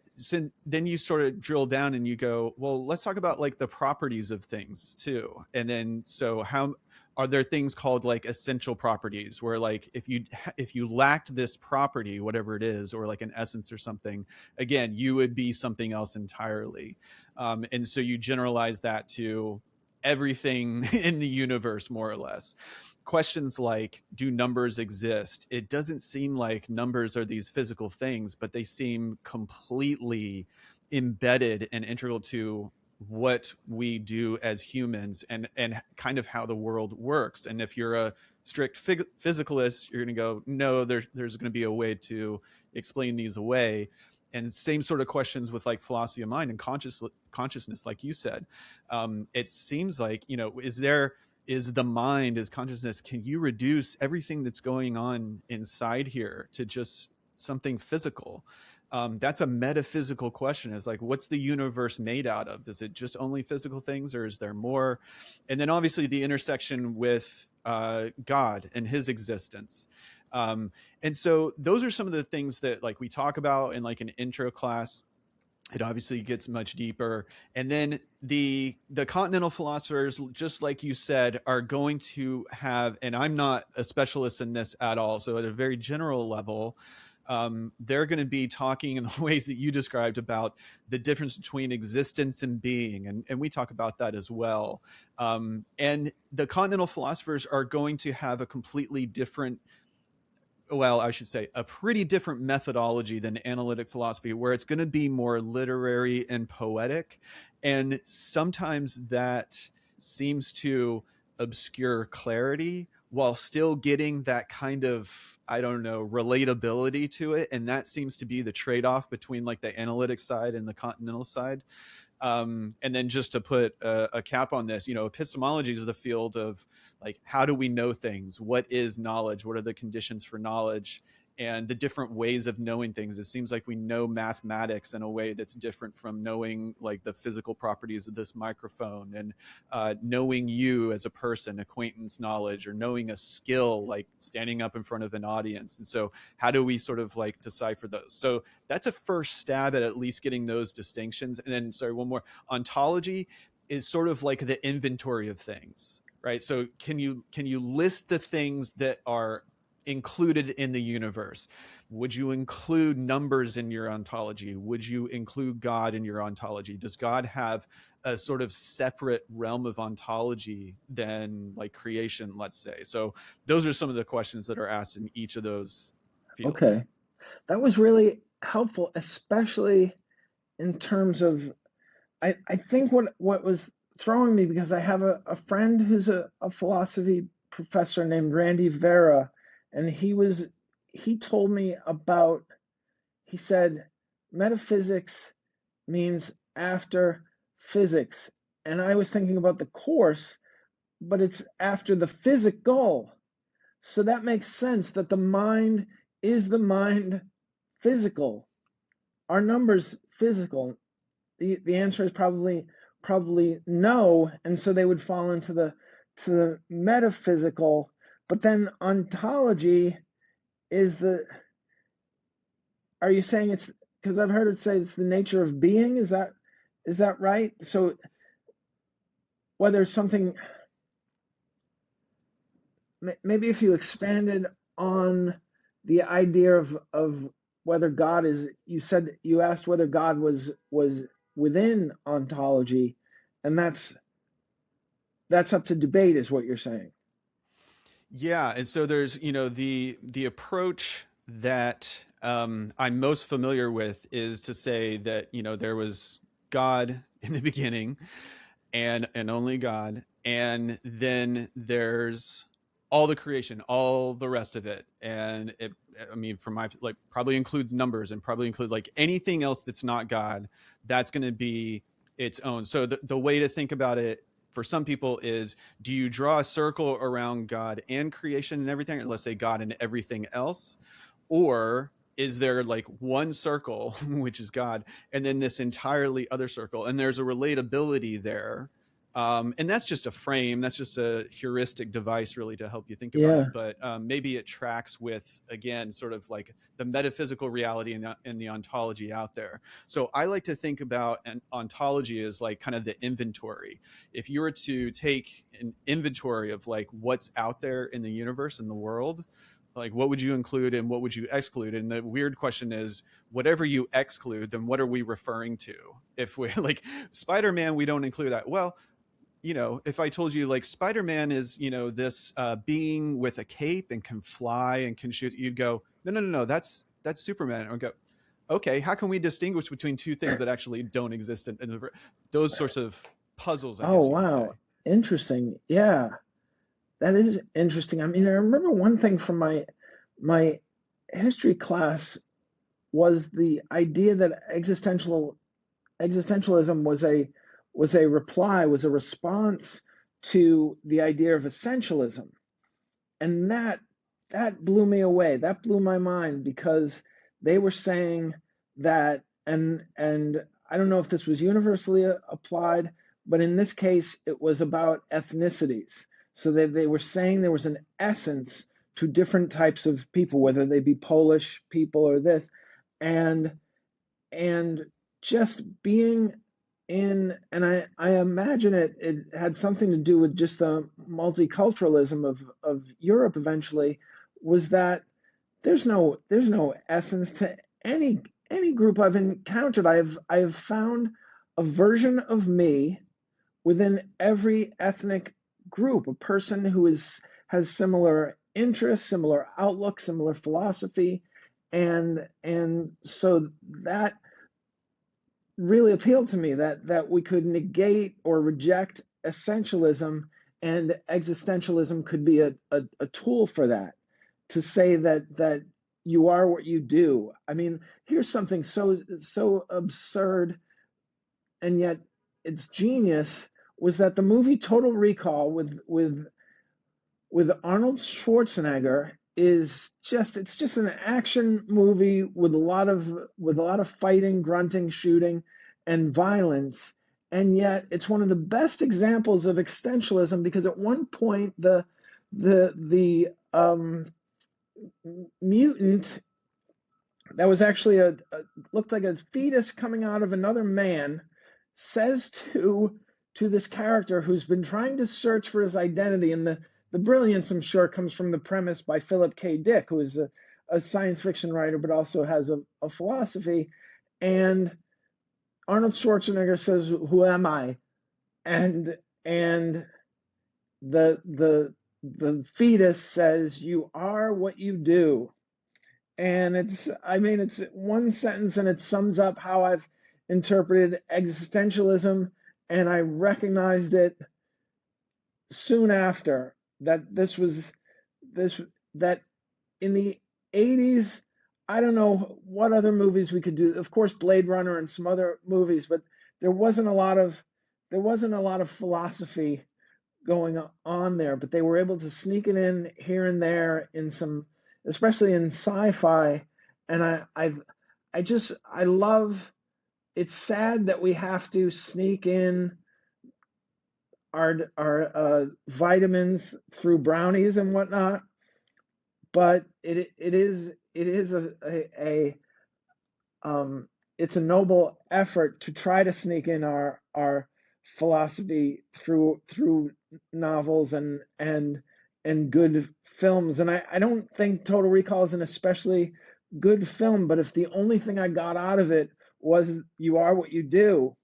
you sort of drill down and you go, well, let's talk about like the properties of things too. And then so how are there things called like essential properties where like if you lacked this property, whatever it is, or like an essence or something, again, you would be something else entirely. And so you generalize that to everything in the universe, more or less. Questions like, do numbers exist? It doesn't seem like numbers are these physical things, but they seem completely embedded and integral to what we do as humans and kind of how the world works. And if you're a strict physicalist, you're going to go, no, there's going to be a way to explain these away. And same sort of questions with like philosophy of mind and consciousness, like you said. It seems like, is the mind, is consciousness, can you reduce everything that's going on inside here to just something physical? That's a metaphysical question. Is like, what's the universe made out of? Is it just only physical things, or is there more? And then obviously the intersection with God and His existence. And so those are some of the things that like we talk about in like an intro class. It obviously gets much deeper, and then the continental philosophers, just like you said, are going to have, and I'm not a specialist in this at all, so at a very general level, they're going to be talking in the ways that you described about the difference between existence and being, and we talk about that as well. And the continental philosophers are going to have a completely different, well, I should say a pretty different methodology than analytic philosophy, where it's going to be more literary and poetic. And sometimes that seems to obscure clarity while still getting that kind of, I don't know, relatability to it. And that seems to be the trade-off between like the analytic side and the continental side. And then just to put a cap on this, epistemology is the field of like, how do we know things? What is knowledge? What are the conditions for knowledge? And the different ways of knowing things. It seems like we know mathematics in a way that's different from knowing like the physical properties of this microphone, and knowing you as a person, acquaintance knowledge, or knowing a skill like standing up in front of an audience. And so how do we sort of like decipher those? So that's a first stab at least getting those distinctions. And then, sorry, one more. Ontology is sort of like the inventory of things, right? So can you list the things that are included in the universe? Would you include numbers in your ontology? Would you include God in your ontology? Does God have a sort of separate realm of ontology than like creation, let's say? So those are some of the questions that are asked in each of those fields. Okay. That was really helpful, especially in terms of I think what was throwing me, because I have a friend who's a philosophy professor named Randy Vera, and he told me about, he said metaphysics means after physics. And I was thinking about the course, but it's after the physical. So that makes sense that the mind is the mind physical. Are numbers physical? The answer is probably no, and so they would fall into the metaphysical. But then ontology is the, are you saying because I've heard it say it's the nature of being. Is that right? So whether something, maybe if you expanded on the idea of whether God is, you asked whether God was within ontology, and that's up to debate, is what you're saying. Yeah, and so there's the approach that I'm most familiar with is to say that there was God in the beginning, and only God, and then there's all the creation, all the rest of it, and it. I mean, for my like, probably includes numbers and probably include like anything else that's not God. That's going to be its own. So the way to think about it for some people is, do you draw a circle around God and creation and everything, or let's say God and everything else, or is there like one circle which is God and then this entirely other circle, and there's a relatability there, and that's just a frame, that's just a heuristic device really to help you think about it, Yeah, but maybe it tracks with, again, sort of like the metaphysical reality and the ontology out there. So I like to think about an ontology as like kind of the inventory. If you were to take an inventory of like what's out there in the universe, in the world, like what would you include and what would you exclude, and the weird question is, whatever you exclude, then what are we referring to? If we like Spider-Man, we don't include that. Well, if I told you like Spider-Man is this being with a cape and can fly and can shoot, you'd go, no, no, no, no, that's Superman. And I'd go, okay, how can we distinguish between two things that actually don't exist in those sorts of puzzles, I oh guess you could say. wow, interesting. Yeah, that is interesting. I mean, I remember one thing from my history class was the idea that existentialism was a response to the idea of essentialism. And that blew me away. That blew my mind, because they were saying that, and I don't know if this was universally applied, but in this case it was about ethnicities. So they were saying there was an essence to different types of people, whether they be Polish people or this, and and just being in, and I imagine it had something to do with just the multiculturalism of Europe eventually, was that there's no essence to any group I've encountered. I have found a version of me within every ethnic group, a person who has similar interests, similar outlook, similar philosophy, and so that really appealed to me, that we could negate or reject essentialism, and existentialism could be a tool for that, to say that you are what you do. I mean, here's something so absurd, and yet it's genius, was that the movie Total Recall with Arnold Schwarzenegger is just an action movie with a lot of fighting, grunting, shooting, and violence, and yet it's one of the best examples of existentialism, because at one point the mutant that was actually looked like a fetus coming out of another man says to this character who's been trying to search for his identity, and the brilliance, I'm sure, comes from the premise by Philip K. Dick, who is a science fiction writer but also has a philosophy. And Arnold Schwarzenegger says, "Who am I?" And the fetus says, "You are what you do." And it's one sentence, and it sums up how I've interpreted existentialism. And I recognized it soon after, that this that in the 80s, I don't know what other movies we could do. Of course, Blade Runner and some other movies, but there wasn't a lot of philosophy going on there, but they were able to sneak it in here and there in some, especially in sci-fi. And I love. It's sad that we have to sneak in our vitamins through brownies and whatnot, but it is a um, it's a noble effort to try to sneak in our philosophy through novels and good films. And I don't think Total Recall is an especially good film, but if the only thing I got out of it was you are what you do,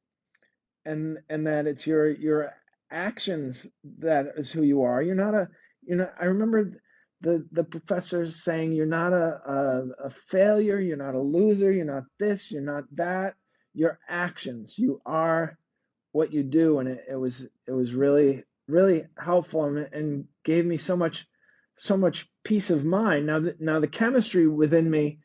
and that it's your actions that is who you are. You're not a you know. I remember the professors saying you're not a failure, you're not a loser, you're not this, you're not that. Your actions, you are what you do, and it was really helpful and gave me so much peace of mind. Now the chemistry within me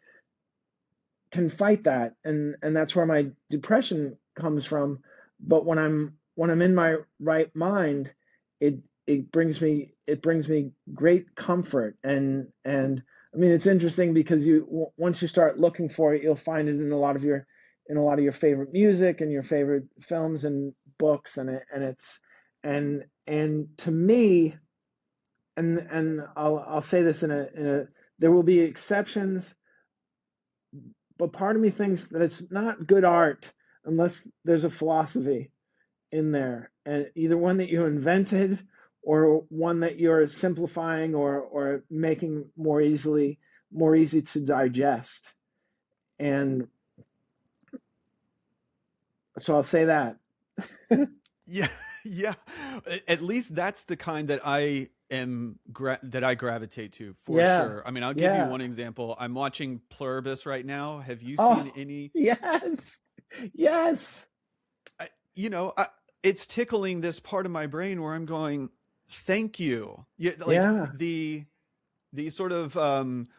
can fight that, and that's where my depression comes from. But when I'm in my right mind, it it brings me great comfort. And I mean, it's interesting because once you start looking for it, you'll find it in a lot of your favorite music and your favorite films and books. And to me, and I'll say this in a there will be exceptions, but part of me thinks that it's not good art unless there's a philosophy in there, and either one that you invented or one that you're simplifying or making more easy to digest. And so I'll say that. Yeah, yeah. At least that's the kind that that I gravitate to for Yeah, sure. I mean, I'll give you yeah. one example. I'm watching Pluribus right now. Have you seen Oh, any? yes, yes, I, you know, I, it's tickling this part of my brain where I'm going, "Thank you." Yeah, like yeah, the sort of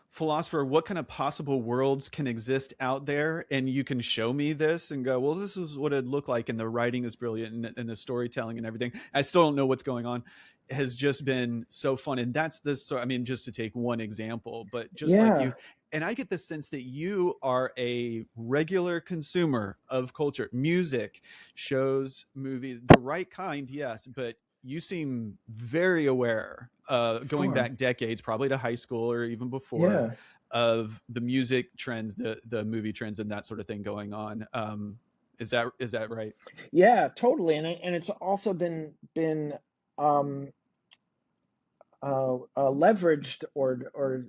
philosopher, what kind of possible worlds can exist out there, and you can show me this and go, well, this is what it'd look like, and the writing is brilliant, and the storytelling and everything. I still don't know what's going on. Has just been so fun. And that's this, I mean, just to take one example, but just like you, yeah. and I get the sense that you are a regular consumer of culture, music, shows, movies, the right kind, yes, but you seem very aware, going Sure. back decades, probably to high school or even before, Yeah, of the music trends, the movie trends, and that sort of thing going on. Is that right? yeah, totally. And it's also been um, leveraged or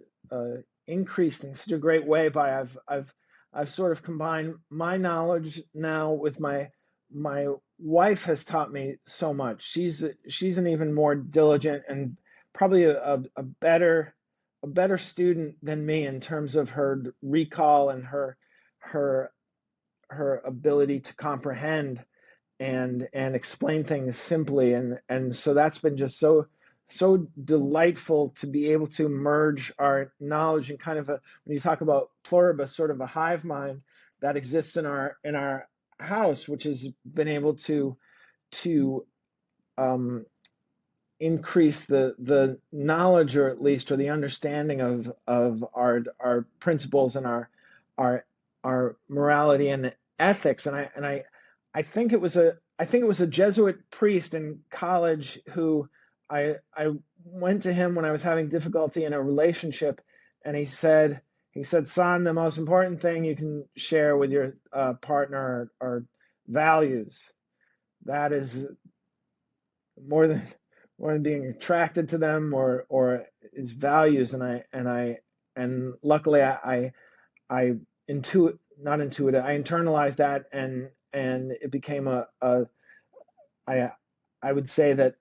increased in such a great way by I've sort of combined my knowledge now with my wife has taught me so much. She's an even more diligent and probably a better student than me in terms of her recall and her her ability to comprehend and explain things simply. And so that's been just so delightful to be able to merge our knowledge and kind of when you talk about pluribus, sort of a hive mind that exists in our house, which has been able to um, increase the knowledge, or at least or the understanding of our principles and our our morality and ethics. And I think it was a Jesuit priest in college who I went to him when I was having difficulty in a relationship, and he said, son, the most important thing you can share with your partner are values. That is more than more than being attracted to them, or his values. And luckily I intuit not intuited I internalized that, and it became a I I would say that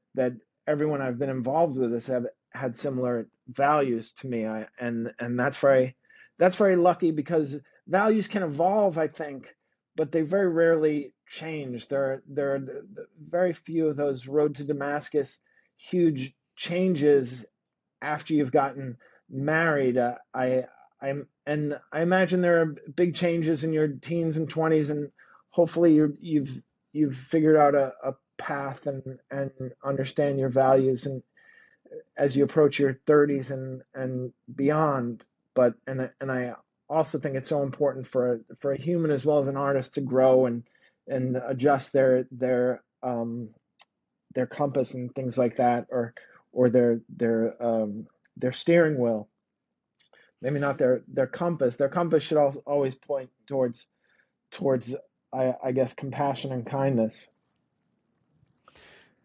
everyone I've been involved with has have had similar values to me. And that's very lucky, because values can evolve, I think, but they very rarely change. There are very few of those road to Damascus huge changes after you've gotten married. I imagine there are big changes in your teens and 20s, and hopefully you've figured out a path and understand your values, and as you approach your 30s and beyond. But I also think it's so important for a human as well as an artist to grow and adjust their compass and things like that, or their steering wheel. Maybe not their compass. Their compass should always point towards towards, I guess, compassion and kindness.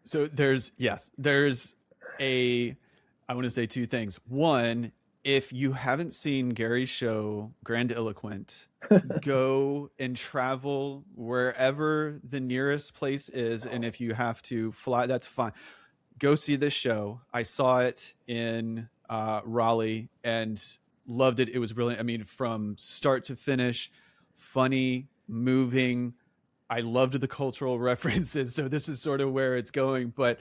So there's a, I want to say two things. One, if you haven't seen Gary's show, Grandiloquent, go and travel wherever the nearest place is. And if you have to fly, that's fine. Go see this show. I saw it in Raleigh and loved it. It was brilliant. I mean, from start to finish, funny, moving. I loved the cultural references. So this is sort of where it's going. But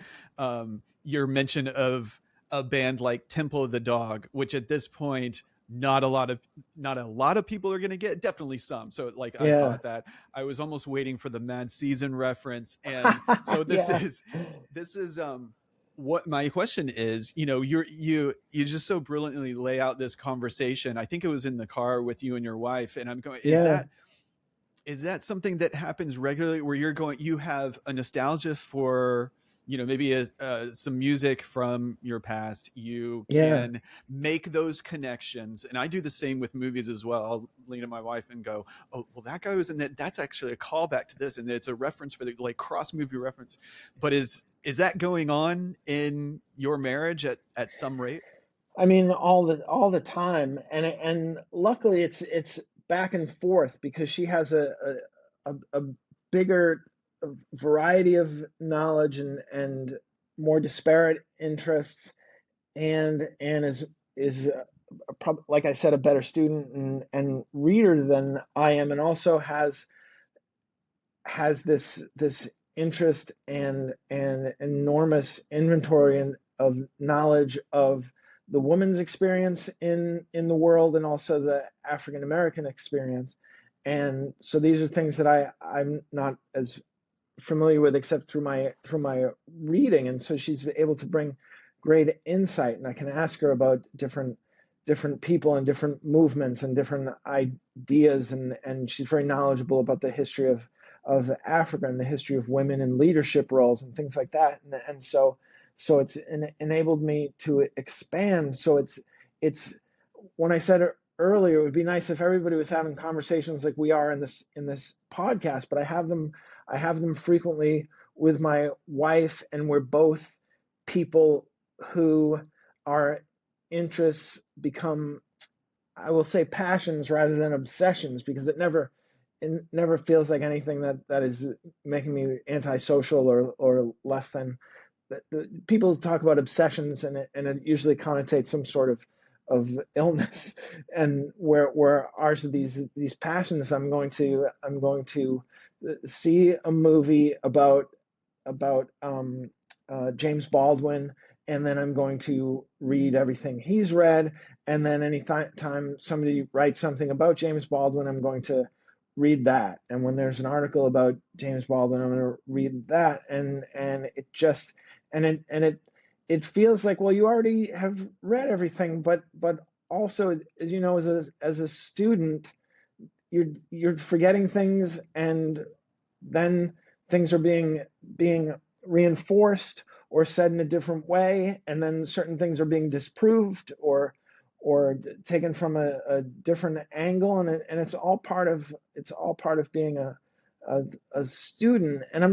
your mention of a band like Temple of the Dog, which at this point not a lot of people are going to get, definitely some. So like I Yeah. caught that. I was almost waiting for the Mad Season reference. And so this Yeah. is this is what my question is. You just so brilliantly lay out this conversation. I think it was in the car with you and your wife, and I'm going, Yeah. is that something that happens regularly where you have a nostalgia for, maybe some music from your past? You Yeah. can make those connections. And I do the same with movies as well. I'll lean to my wife and go, oh, well, that guy was in that. That's actually a callback to this. And it's a reference for the like cross movie reference. But is that going on in your marriage at some rate? I mean, all the time, and luckily it's back and forth because she has a bigger variety of knowledge and more disparate interests, and is like I said, a better student and reader than I am, and also has this interest and enormous inventory of knowledge of the woman's experience in the world and also the African American experience. And so these are things that I'm not as familiar with except through my reading. And so she's able to bring great insight, and I can ask her about different people and different movements and different ideas, and she's very knowledgeable about the history of Africa and the history of women in leadership roles and things like that. And so it's enabled me to expand. So it's when I said earlier, it would be nice if everybody was having conversations like we are in this podcast, but I have them frequently with my wife, and we're both people who our interests become, I will say, passions rather than obsessions, because it never feels like anything that is making me antisocial or less than. People talk about obsessions, and it usually connotates some sort of illness, and where ours are these passions. I'm going to see a movie about James Baldwin, and then I'm going to read everything he's read, and then any time somebody writes something about James Baldwin, I'm going to read that. And when there's an article about James Baldwin, I'm going to read that, and it feels like, well, you already have read everything, but also, as you know, as a student, you're forgetting things, and then things are being reinforced or said in a different way, and then certain things are being disproved or taken from a different angle, and it's all part of being a student. And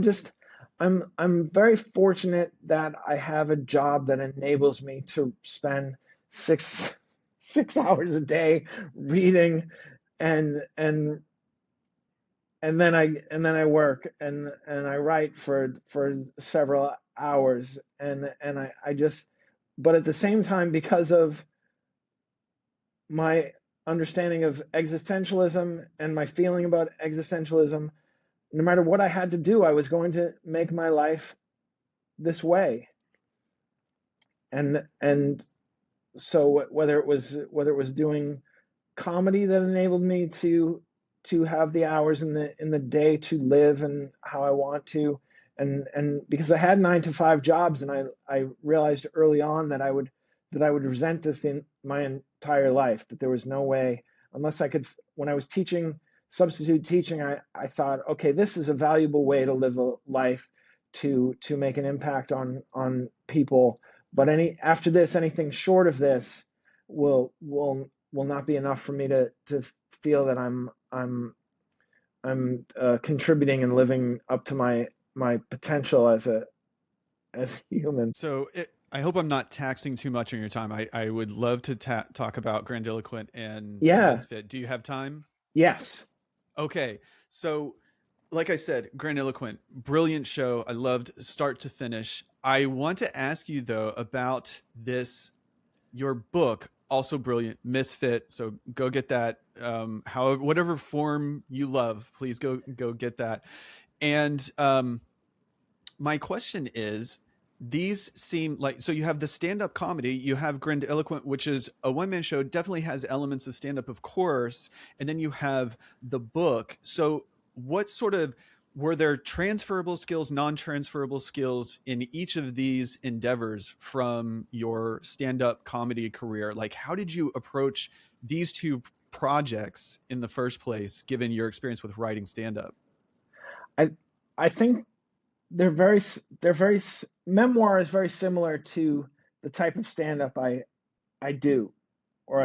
I'm very fortunate that I have a job that enables me to spend six six hours a day reading, and and then I work, and I write for several hours, and I just, but at the same time, because of my understanding of existentialism and my feeling about existentialism, no matter what I had to do, I was going to make my life this way. And so whether it was doing comedy that enabled me to have the hours in the day to live and how I want to, and because I had 9 to 5 jobs, and I realized early on that I would resent this in my entire life, that there was no way, unless I could. When I was teaching, substitute teaching, I thought, okay, this is a valuable way to live a life, to make an impact on people, but after this, anything short of this will not be enough for me to feel that I'm I'm contributing and living up to my potential as a human. So I hope I'm not taxing too much on your time. I would love to talk about Grandiloquent and Yeah. Misfit. Do you have time? Yes. Okay. So, like I said, Grandiloquent, brilliant show. I loved start to finish. I want to ask you, though, about this, your book, also brilliant, Misfit. So go get that. However, whatever form you love, please go get that. And my question is, these seem like, so you have the stand-up comedy, you have Grandiloquent, which is a one-man show, definitely has elements of stand-up, of course, and then you have the book. So what sort of, were there transferable skills, non-transferable skills in each of these endeavors from your stand-up comedy career? Like, how did you approach these two projects in the first place, given your experience with writing stand-up? I I think they're very memoir is very similar to the type of stand up I do, or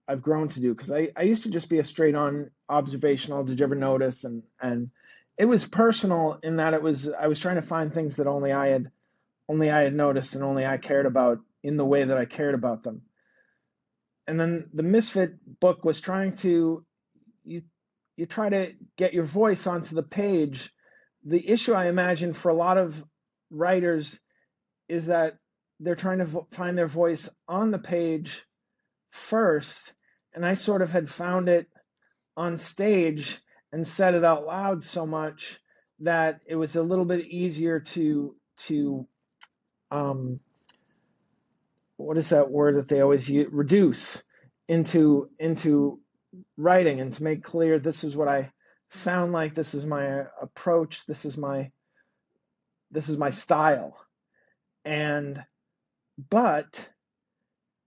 I've grown to do, because I used to just be a straight on observational, did you ever notice, and it was personal in that I was trying to find things that only I had noticed and only I cared about in the way that I cared about them. And then the Misfit book was trying to, you you try to get your voice onto the page. The issue I imagine for a lot of writers is that they're trying to find their voice on the page first, and I sort of had found it on stage and said it out loud so much that it was a little bit easier to um, what is that word that they always use, reduce into writing, and to make clear, this is what I sound like, this is my approach, this is my style. And but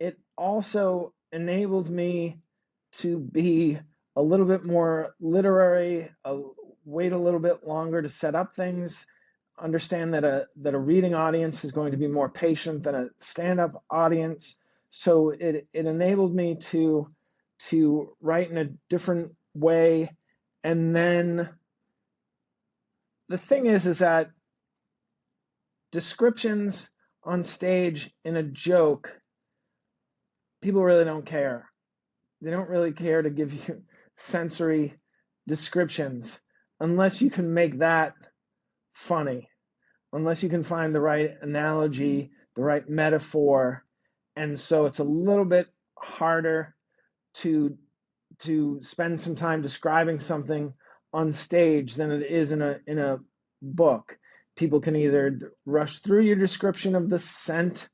it also enabled me to be a little bit more literary, wait a little bit longer to set up things, understand that a reading audience is going to be more patient than a stand-up audience. So it enabled me to write in a different way. And then the thing is that descriptions on stage in a joke, people really don't care. They don't really care to give you sensory descriptions unless you can make that funny, unless you can find the right analogy, the right metaphor. And so it's a little bit harder to spend some time describing something on stage than it is in a book. People can either rush through your description of the scent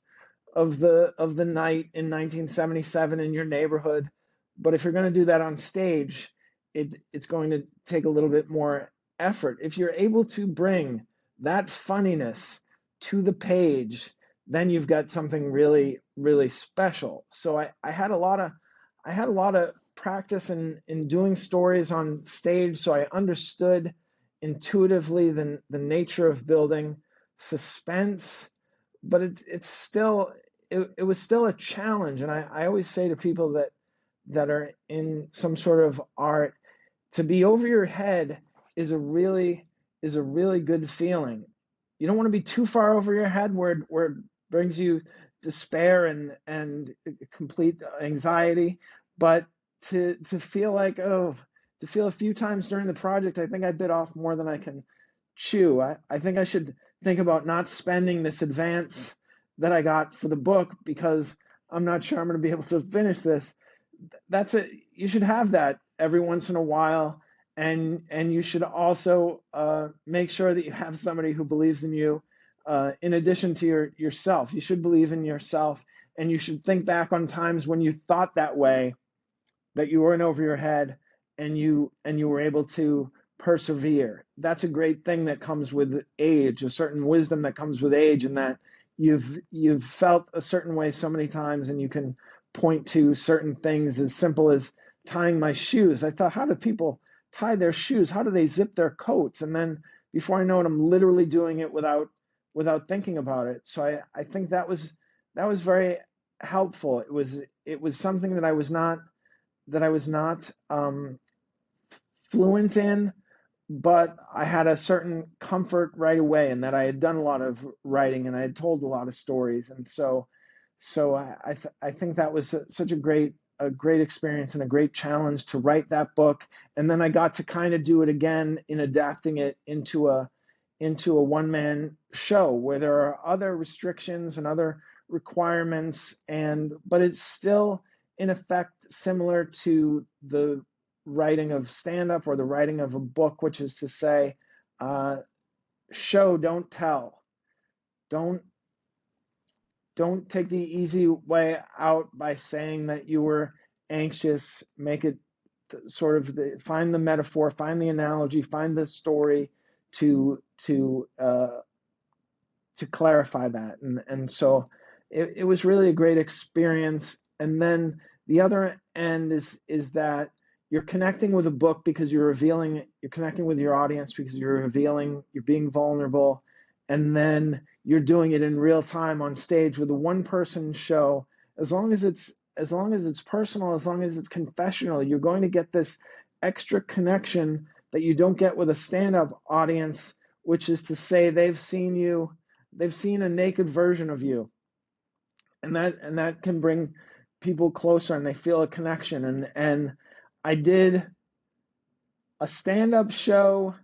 of the night in 1977 in your neighborhood, but if you're going to do that on stage, it's going to take a little bit more effort. If you're able to bring that funniness to the page, then you've got something really, really special. So I had a lot of practice in doing stories on stage, so I understood intuitively the nature of building suspense. But it was still a challenge. And I always say to people that are in some sort of art, to be over your head is a really good feeling. You don't want to be too far over your head where it brings you despair and complete anxiety, but to feel like, to feel a few times during the project, I think I bit off more than I can chew. I think I should think about not spending this advance that I got for the book because I'm not sure I'm going to be able to finish this. That's it. You should have that every once in a while, and you should also make sure that you have somebody who believes in you. In addition to yourself, you should believe in yourself, and you should think back on times when you thought that way, that you weren't over your head, and you were able to persevere. That's a great thing that comes with age, a certain wisdom that comes with age, and that you've felt a certain way so many times, and you can point to certain things as simple as tying my shoes. I thought, how do people tie their shoes? How do they zip their coats? And then before I know it, I'm literally doing it without thinking about it. So I think that was very helpful. It was something that I was not fluent in, but I had a certain comfort right away in that I had done a lot of writing and I had told a lot of stories, and I think that was such a great experience and a great challenge to write that book, and then I got to kind of do it again in adapting it into a one man show where there are other restrictions and other requirements, and but it's still in effect similar to the writing of stand up or the writing of a book, which is to say, uh, show, don't tell. Don't don't take the easy way out by saying that you were anxious. Make it sort of find the metaphor, find the analogy, find the story to to clarify that. And so it was really a great experience. And then the other end is that you're connecting with a book because you're connecting with your audience because you're being vulnerable, and then you're doing it in real time on stage with a one person show. As long as it's personal, as long as it's confessional, you're going to get this extra connection that you don't get with a stand up audience, which is to say they've seen a naked version of you, and that can bring people closer and they feel a connection. And I did a stand-up show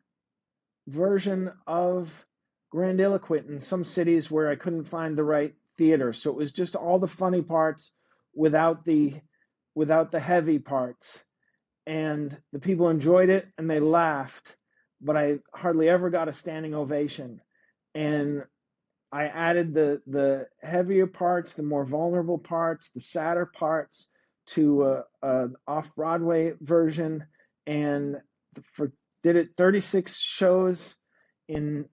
version of Grandiloquent in some cities where I couldn't find the right theater, so it was just all the funny parts without the heavy parts, and the people enjoyed it and they laughed, but I hardly ever got a standing ovation. And I added the heavier parts, the more vulnerable parts, the sadder parts to a off Broadway version, and for did it 36 shows in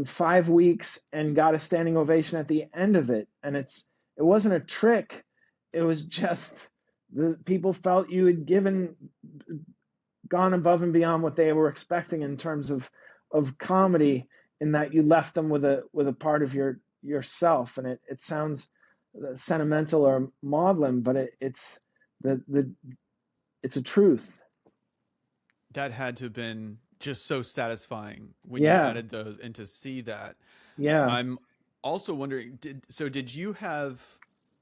5 weeks and got a standing ovation at the end of it. And it wasn't a trick; it was just the people felt you had gone above and beyond what they were expecting in terms of comedy, in that you left them with a part of yourself. And it sounds sentimental or maudlin, but the it's a truth. That had to have been just so satisfying when you Yeah, added those and to see that. yeah. I'm also wondering, did you have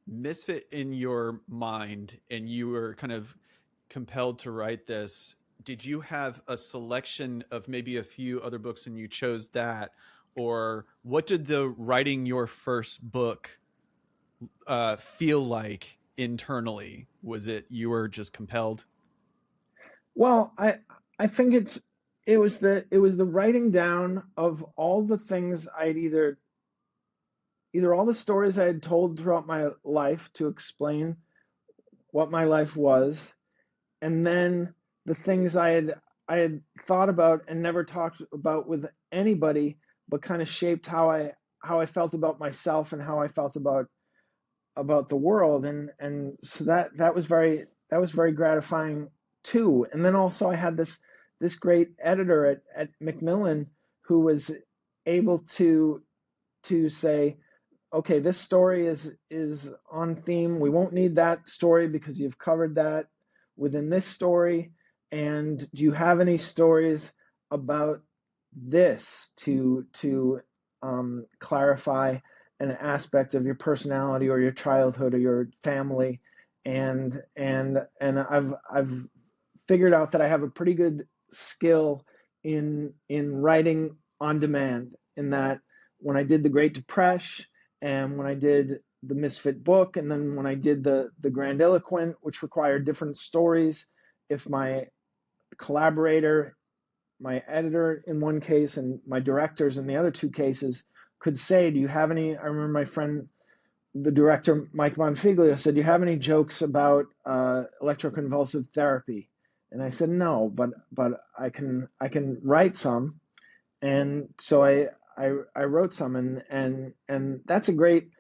Misfit in your mind and you were kind of compelled to write this? Did you have a selection of maybe a few other books and you chose that? Or what did the writing your first book feel like internally? Was it you were just compelled? Well, I think it was the writing down of all the things I'd either all the stories I had told throughout my life to explain what my life was, and then the things I had thought about and never talked about with anybody, but kind of shaped how I felt about myself and how I felt about the world. And so that was very gratifying too. And then also I had this great editor at Macmillan who was able to say, okay, this story is on theme. We won't need that story because you've covered that within this story. And do you have any stories about this to clarify an aspect of your personality or your childhood or your family? And I've figured out that I have a pretty good skill in writing on demand. In that, when I did the Great Depression, and when I did the Misfit book, and then when I did the Grandiloquent, which required different stories, if my collaborator, my editor in one case, and my directors in the other two cases could say, "Do you have any?" I remember my friend, the director Mike Bonfiglio, said, "Do you have any jokes about electroconvulsive therapy?" And I said, "No, but I can write some." And so I wrote some, and that's a great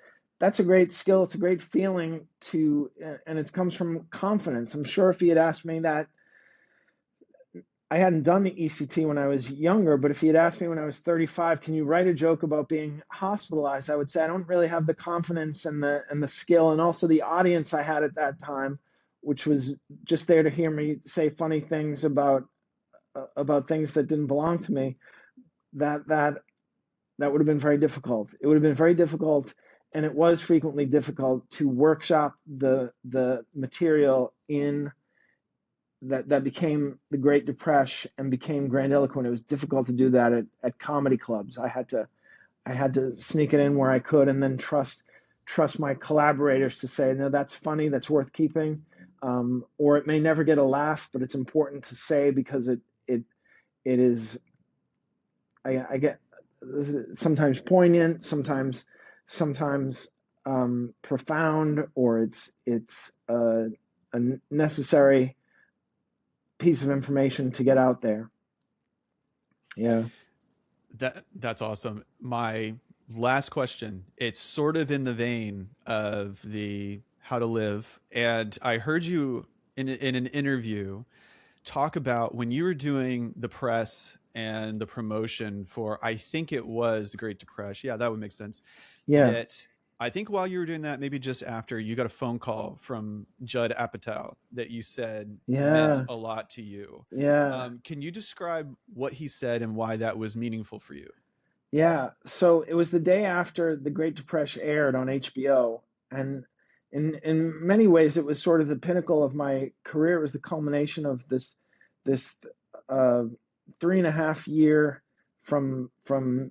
skill. It's a great feeling to, and it comes from confidence. I'm sure if he had asked me that, I hadn't done the ECT when I was younger, but if he had asked me when I was 35, can you write a joke about being hospitalized? I would say I don't really have the confidence and the skill, and also the audience I had at that time, which was just there to hear me say funny things about things that didn't belong to me, that that that would have been very difficult. It would have been very difficult, and it was frequently difficult to workshop the material in that became the Great Depression and became grandiloquent. It was difficult to do that at comedy clubs. I had to sneak it in where I could, and then trust my collaborators to say, no, that's funny, that's worth keeping, or it may never get a laugh, but it's important to say because it is. I get sometimes poignant, sometimes profound, or it's a necessary piece of information to get out there. Yeah. That's awesome. My last question, it's sort of in the vein of the how to live. And I heard you in an interview talk about when you were doing the press and the promotion for, I think it was the Great Depression. Yeah, that would make sense. Yeah. That I think while you were doing that, maybe just after, you got a phone call from Judd Apatow that you said meant Yeah. a lot to you. Yeah. Can you describe what he said and why that was meaningful for you? Yeah. So it was the day after the Great Depression aired on HBO, and in many ways it was sort of the pinnacle of my career. It was the culmination of this uh, 3.5 year from from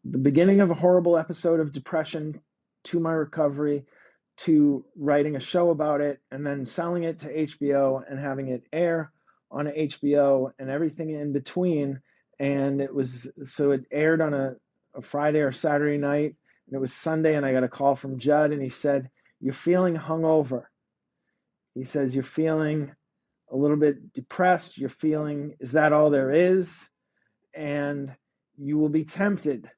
the beginning of a horrible episode of depression to my recovery to writing a show about it and then selling it to HBO and having it air on HBO and everything in between. And it aired on a Friday or Saturday night, and it was Sunday, and I got a call from Judd, and he said, "You're feeling hungover." He says, "You're feeling a little bit depressed. You're feeling, is that all there is? And you will be tempted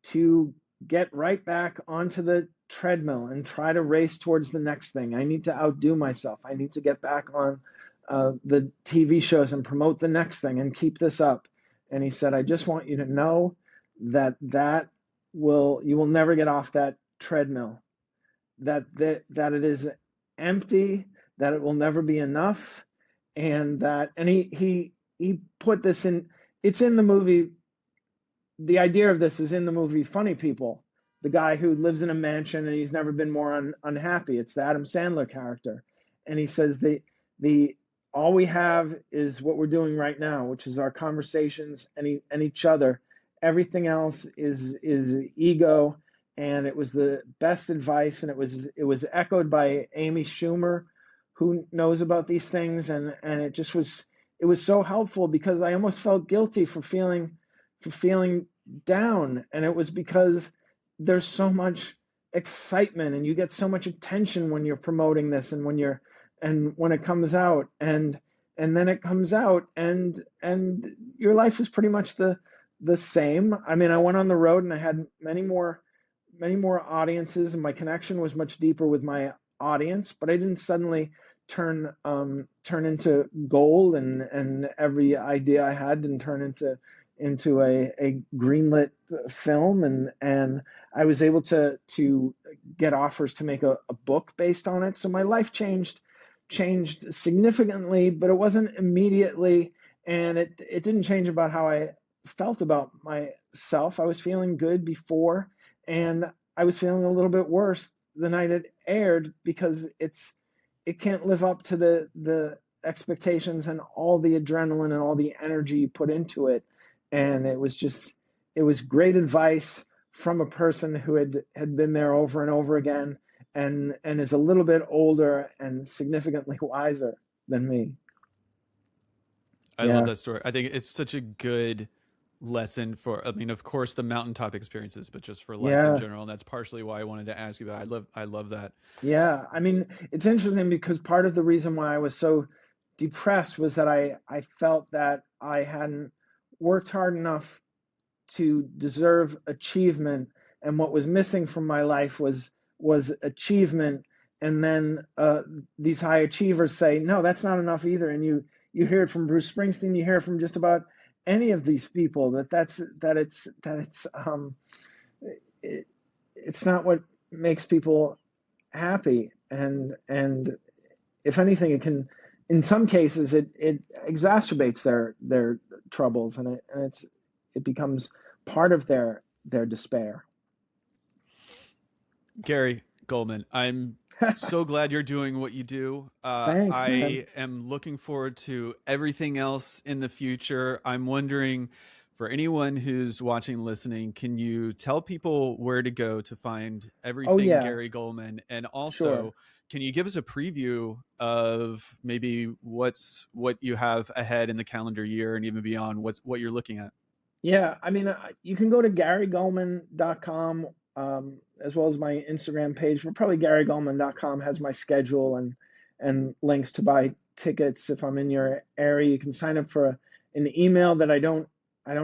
to get right back onto the treadmill and try to race towards the next thing. I need to outdo myself. I need to get back on the TV shows and promote the next thing and keep this up." And he said, "I just want you to know that you will never get off that treadmill. That it is empty, that it will never be enough, and he put this in. It's in the movie. The idea of this is in the movie Funny People, the guy who lives in a mansion and he's never been more unhappy. It's the Adam Sandler character. And he says the all we have is what we're doing right now, which is our conversations and each other. Everything else is ego. And it was the best advice, and it was echoed by Amy Schumer, who knows about these things, and it was so helpful because I almost felt guilty for feeling down. And it was because there's so much excitement and you get so much attention when you're promoting this and when it comes out, and then it comes out, and your life is pretty much the same. I mean, I went on the road and I had many more audiences, and my connection was much deeper with my audience, but I didn't suddenly turn into gold, and every idea I had didn't turn into a greenlit film, and I was able to get offers to make a book based on it. So my life changed significantly, but it wasn't immediately, and it didn't change about how I felt about myself. I was feeling good before, and I was feeling a little bit worse the night it aired because it can't live up to the expectations and all the adrenaline and all the energy you put into it. And it was great advice from a person who had been there over and over again, and is a little bit older and significantly wiser than me. I love Yeah. that story. I think it's such a good lesson for, I mean, of course, the mountaintop experiences, but just for life in Yeah. general. And that's partially why I wanted to ask you about. I love that. Yeah. I mean, it's interesting because part of the reason why I was so depressed was that I felt that I hadn't worked hard enough to deserve achievement, and what was missing from my life was achievement. And then these high achievers say, no, that's not enough either. And you hear it from Bruce Springsteen, you hear it from just about any of these people it, it's not what makes people happy. And if anything, in some cases it exacerbates their troubles, and it becomes part of their despair. Gary Gulman, I'm so glad you're doing what you do. Thanks, man. I am looking forward to everything else in the future. I'm wondering, for anyone who's watching, listening, can you tell people where to go to find Oh everything yeah, Gary Gulman? And sure. also, can you give us a preview of maybe what you have ahead in the calendar year and even beyond? What you're looking at? Yeah, I mean, you can go to GaryGulman.com, as well as my Instagram page, but probably GaryGulman.com has my schedule and links to buy tickets if I'm in your area. You can sign up for an email that I don't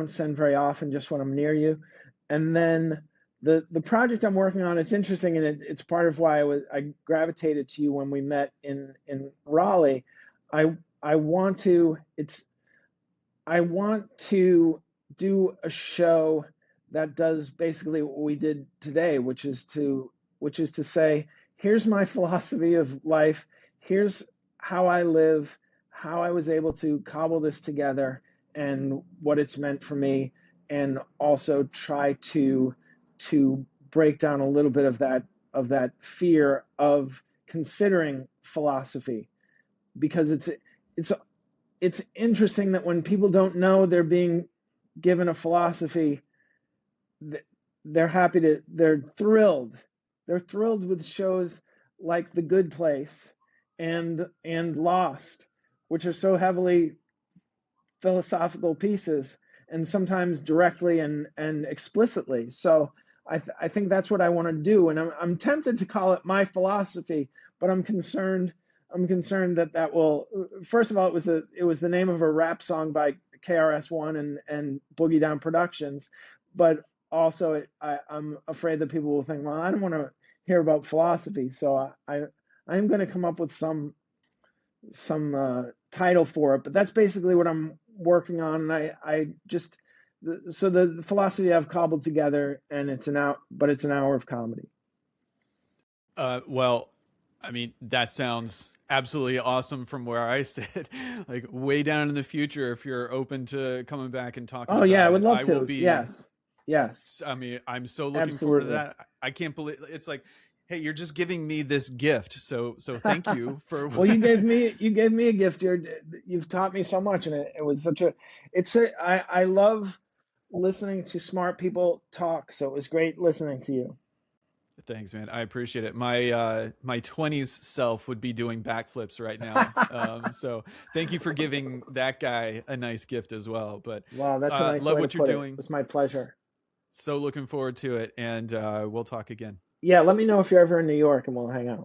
send very often, just when I'm near you. And then the project I'm working on, it's interesting, and it's part of why I gravitated to you when we met in Raleigh. I I want to it's I want to do a show that does basically what we did today, which is to say, here's my philosophy of life, here's how I live, how I was able to cobble this together, and what it's meant for me, and also try to break down a little bit of that fear of considering philosophy, because it's it's interesting that when people don't know they're being given a philosophy, they're happy they're thrilled. They're thrilled with shows like The Good Place and Lost, which are so heavily philosophical pieces, and sometimes directly and explicitly. So I think that's what I want to do, and I'm tempted to call it my philosophy, but I'm concerned that that will, first of all, it was the name of a rap song by KRS-One and Boogie Down Productions, but also I'm afraid that people will think, well, I don't want to hear about philosophy, so I'm going to come up with some title for it. But that's basically what I'm working on, and I just, so the philosophy I've cobbled together, and it's an hour of comedy. Well, I mean, that sounds absolutely awesome from where I sit. Like way down in the future, if you're open to coming back and talking Oh yeah, I about would it, love I will to. be. Yes, yes, I mean, I'm so looking forward to absolutely. that. I can't believe it's like, hey, you're just giving me this gift. So thank you for. Well, you gave me a gift. You've taught me so much, and it was such a it's a I love listening to smart people talk. So it was great listening to you. Thanks, man. I appreciate it. My 20s self would be doing backflips right now. So thank you for giving that guy a nice gift as well. But Wow, that's a nice love way to what you're put it. It doing. was my pleasure. So looking forward to it, and we'll talk again. Yeah, let me know if you're ever in New York, and we'll hang out.